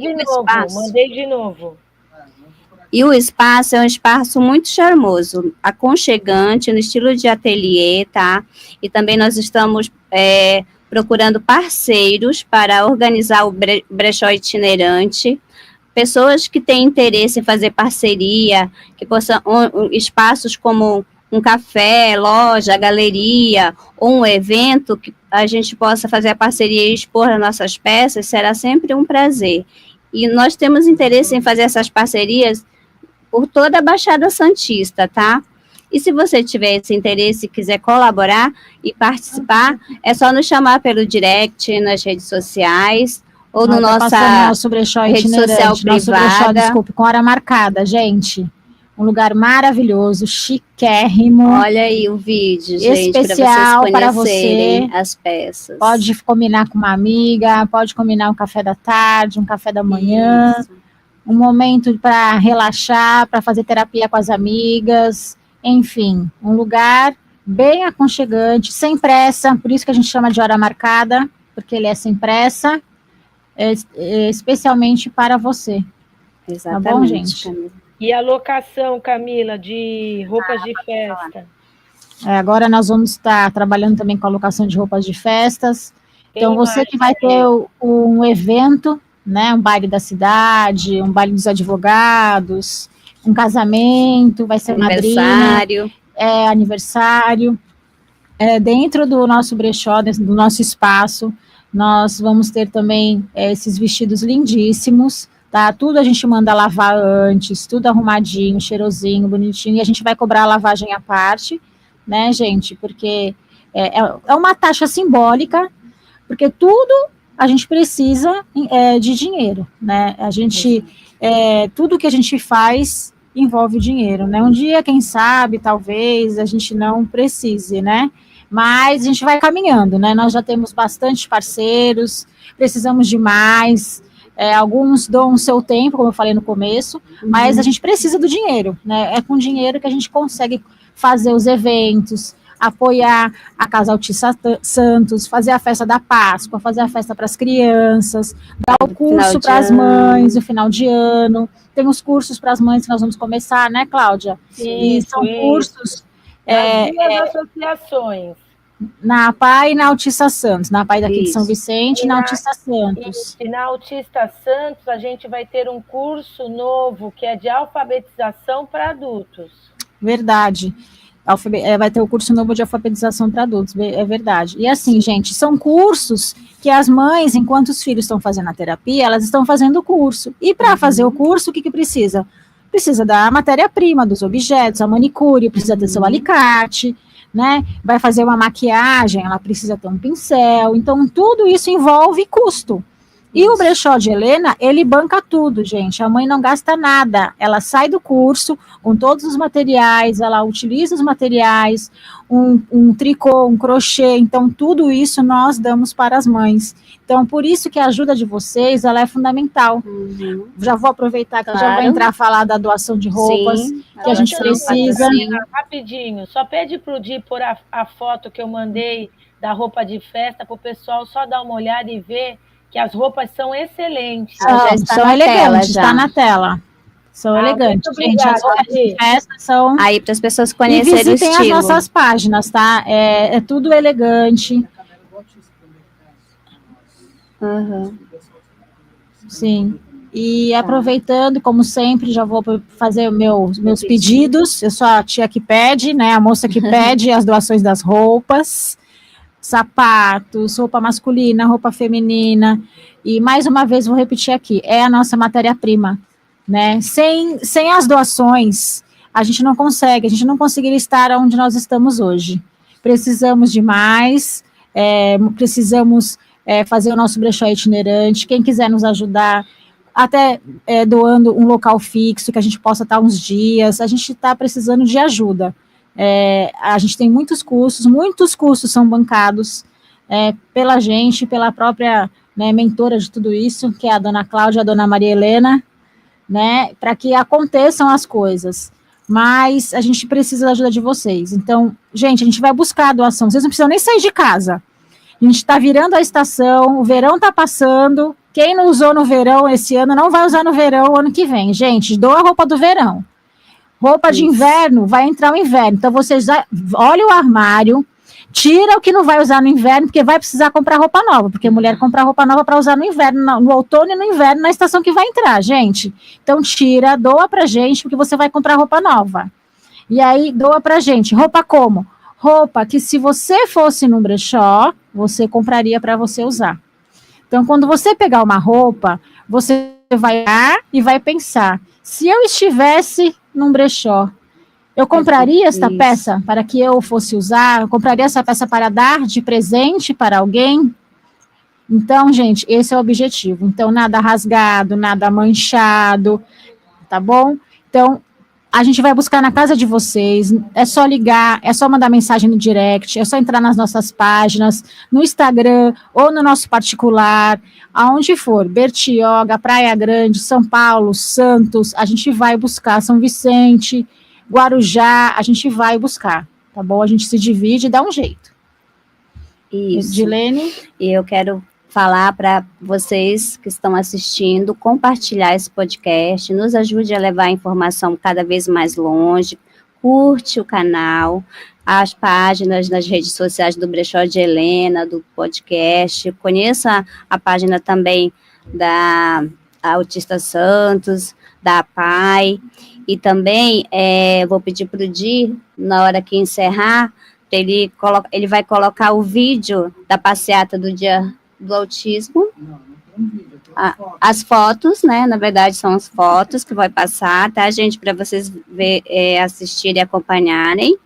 mandei de novo. E o espaço é um espaço muito charmoso, aconchegante, no estilo de ateliê, tá? E também nós estamos procurando parceiros para organizar o brechó itinerante, pessoas que têm interesse em fazer parceria, que possam espaços como um café, loja, galeria, ou um evento que a gente possa fazer a parceria e expor as nossas peças, será sempre um prazer. E nós temos interesse em fazer essas parcerias por toda a Baixada Santista, tá? E se você tiver esse interesse e quiser colaborar e participar, é só nos chamar pelo direct nas redes sociais ou no nosso brechó rede social privada. Desculpe, com hora marcada, gente. Um lugar maravilhoso, chiquérrimo. Olha aí o vídeo, gente, especial para você conhecerem as peças. Pode combinar com uma amiga, pode combinar um café da tarde, um café da manhã. Isso. Um momento para relaxar, para fazer terapia com as amigas, enfim, um lugar bem aconchegante, sem pressa, por isso que a gente chama de hora marcada, porque ele é sem pressa, especialmente para você. Exatamente, tá bom, gente? Camila. E a locação, Camila, de roupas de festa? Agora nós vamos estar trabalhando também com a locação de roupas de festas. Então, você que vai ter um evento, né, um baile da cidade, um baile dos advogados, um casamento, vai ser aniversário. Aniversário. Dentro do nosso brechó, do nosso espaço, nós vamos ter também esses vestidos lindíssimos, tá? Tudo a gente manda lavar antes, tudo arrumadinho, cheirosinho, bonitinho, e a gente vai cobrar a lavagem à parte, né, gente? Porque é uma taxa simbólica, porque tudo a gente precisa de dinheiro, né? A gente, tudo que a gente faz envolve dinheiro, né? Um dia, quem sabe, talvez a gente não precise, né? Mas a gente vai caminhando, né? Nós já temos bastante parceiros, precisamos de mais. Alguns dão o seu tempo, como eu falei no começo, mas a gente precisa do dinheiro, né? É com dinheiro que a gente consegue fazer os eventos, apoiar a Casa Altissa Santos, fazer a festa da Páscoa, fazer a festa para as crianças, dar o curso para as mães no final de ano. Tem os cursos para as mães que nós vamos começar, né, Cláudia? Sim, e são cursos... duas associações. Na APAI e na Autista Santos, na APAI daqui de São Isso. Vicente e na Autista Santos. E na Autista Santos, a gente vai ter um curso novo, que é de alfabetização para adultos. Verdade. Vai ter o curso novo de alfabetização para adultos, é verdade. E assim, gente, são cursos que as mães, enquanto os filhos estão fazendo a terapia, elas estão fazendo o curso. E para fazer o curso, o que precisa? Precisa da matéria-prima, dos objetos, a manicure, precisa ter seu alicate, né? Vai fazer uma maquiagem, ela precisa ter um pincel. Então, tudo isso envolve custo. E o brechó de Helena, ele banca tudo, gente. A mãe não gasta nada. Ela sai do curso com todos os materiais, ela utiliza os materiais, um tricô, um crochê. Então, tudo isso nós damos para as mães. Então, por isso que a ajuda de vocês, ela é fundamental. Já vou aproveitar que eu já vou entrar a falar da doação de roupas, que a gente precisa. Rapidinho, só pede para o Di pôr a foto que eu mandei da roupa de festa para o pessoal só dar uma olhada e ver que as roupas são excelentes. São elegantes, está na tela. São elegantes, gente. As roupas de festa são... Aí, para as pessoas conhecerem o estilo. E visitem as nossas páginas, tá? É tudo elegante. Sim. E aproveitando, como sempre, já vou fazer meus pedidos. Eu sou a tia que pede, né? A moça que pede as doações das roupas. Sapatos, roupa masculina, roupa feminina, e mais uma vez vou repetir aqui, é a nossa matéria-prima, né? Sem as doações, a gente não conseguiria estar onde nós estamos hoje. Precisamos de mais, precisamos fazer o nosso brechó itinerante, quem quiser nos ajudar, até doando um local fixo, que a gente possa estar uns dias, a gente está precisando de ajuda. A gente tem muitos custos são bancados pela gente, pela própria, né, mentora de tudo isso, que é a dona Cláudia e a dona Maria Helena, né, para que aconteçam as coisas, mas a gente precisa da ajuda de vocês. Então, gente, a gente vai buscar a doação, vocês não precisam nem sair de casa, a gente está virando a estação, o verão está passando, quem não usou no verão esse ano, não vai usar no verão ano que vem, gente, doa a roupa do verão. Roupa de inverno, vai entrar o inverno. Então, vocês olhem o armário, tira o que não vai usar no inverno, porque vai precisar comprar roupa nova, porque mulher compra roupa nova para usar no inverno, no outono e no inverno, na estação que vai entrar, gente. Então, tira, doa pra gente, porque você vai comprar roupa nova. E aí, doa pra gente. Roupa como? Roupa que, se você fosse num brechó, você compraria para você usar. Então, quando você pegar uma roupa, você vai olhar e vai pensar, se eu estivesse num brechó, eu compraria esta peça para que eu fosse usar? Eu compraria essa peça para dar de presente para alguém? Então, gente, esse é o objetivo. Então, nada rasgado, nada manchado, tá bom? Então, a gente vai buscar na casa de vocês, é só ligar, é só mandar mensagem no direct, é só entrar nas nossas páginas, no Instagram ou no nosso particular, aonde for, Bertioga, Praia Grande, São Paulo, Santos, a gente vai buscar, São Vicente, Guarujá, a gente vai buscar, tá bom? A gente se divide e dá um jeito. Isso. Dilene? E eu quero falar para vocês que estão assistindo, compartilhar esse podcast, nos ajude a levar a informação cada vez mais longe, curte o canal, as páginas nas redes sociais do Brechó de Helena, do podcast, conheça a página também da Autista Santos, da APAI, e também vou pedir para o Di, na hora que encerrar, ele vai colocar o vídeo da passeata do dia do autismo, as fotos, né, na verdade são as fotos que vai passar, tá, gente, para vocês assistirem e acompanharem,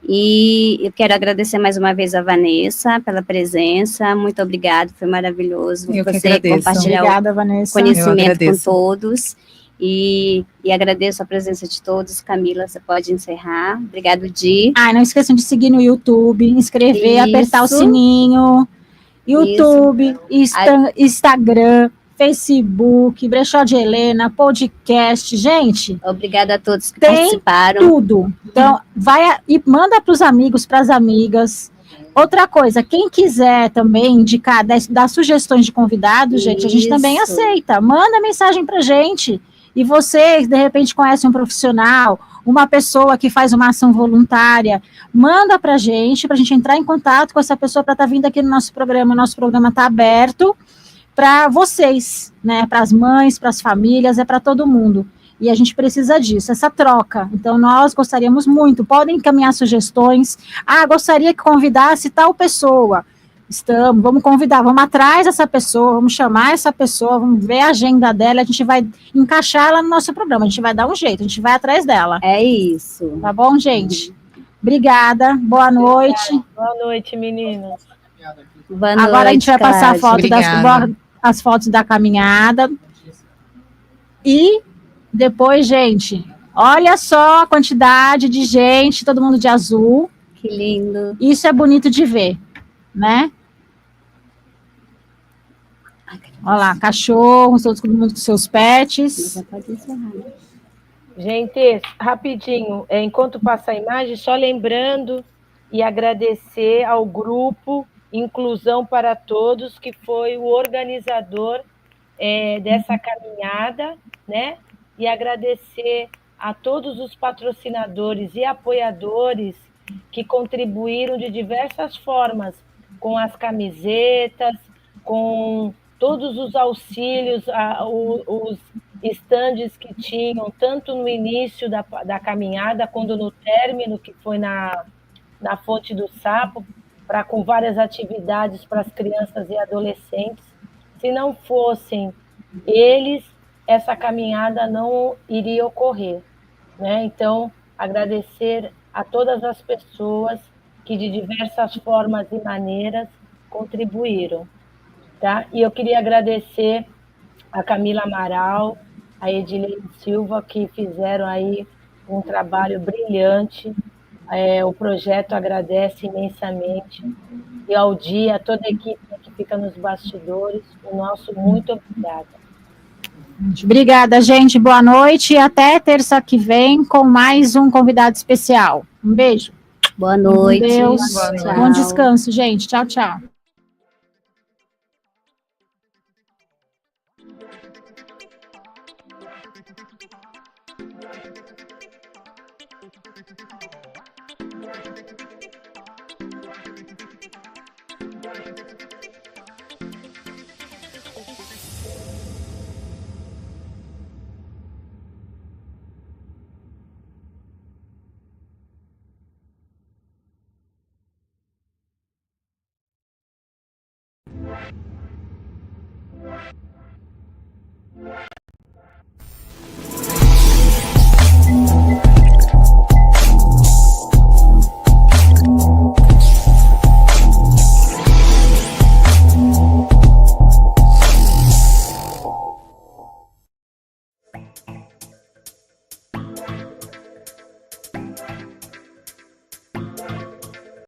e eu quero agradecer mais uma vez a Vanessa pela presença, muito obrigada, foi maravilhoso você compartilhar o conhecimento com todos, e agradeço a presença de todos. Camila, você pode encerrar. Obrigado, Di. Não esqueçam de seguir no YouTube, inscrever, apertar o sininho, YouTube, Instagram, Facebook, Brechó de Helena, podcast, gente. Obrigada a todos que participaram. Tudo. Então, vai e manda para os amigos, para as amigas. Outra coisa, quem quiser também indicar, dar sugestões de convidados, gente, a gente também aceita. Manda mensagem para gente. E você, de repente, conhece um profissional, uma pessoa que faz uma ação voluntária, manda para a gente entrar em contato com essa pessoa para estar vindo aqui no nosso programa. O nosso programa está aberto para vocês, né? Para as mães, para as famílias, é para todo mundo. E a gente precisa disso, essa troca. Então, nós gostaríamos muito, podem encaminhar sugestões. Ah, gostaria que convidasse tal pessoa. Vamos convidar, vamos atrás dessa pessoa, vamos chamar essa pessoa, vamos ver a agenda dela, a gente vai encaixar ela no nosso programa, a gente vai dar um jeito, a gente vai atrás dela. É isso. Tá bom, gente? Obrigada, boa noite. Boa noite, meninas. Boa noite, Agora a gente vai passar a foto as fotos da caminhada. E depois, gente, olha só a quantidade de gente, todo mundo de azul. Que lindo. Isso é bonito de ver, né? Olha lá, cachorros, todo mundo com seus pets. Já pode encerrar. Gente, rapidinho, enquanto passa a imagem, só lembrando e agradecer ao grupo Inclusão para Todos, que foi o organizador dessa caminhada, né? E agradecer a todos os patrocinadores e apoiadores que contribuíram de diversas formas, com as camisetas, com todos os auxílios, os estandes que tinham, tanto no início da caminhada, quanto no término, que foi na Fonte do Sapo, com várias atividades para as crianças e adolescentes. Se não fossem eles, essa caminhada não iria ocorrer, né? Então, agradecer a todas as pessoas que, de diversas formas e maneiras, contribuíram, tá? E eu queria agradecer a Camila Amaral, a Edilene Silva, que fizeram aí um trabalho brilhante. O projeto agradece imensamente. E ao dia, toda a equipe que fica nos bastidores, o nosso muito obrigada. Obrigada, gente. Boa noite e até terça que vem com mais um convidado especial. Um beijo. Boa noite. Deus. Boa noite. Bom descanso, gente. Tchau, tchau.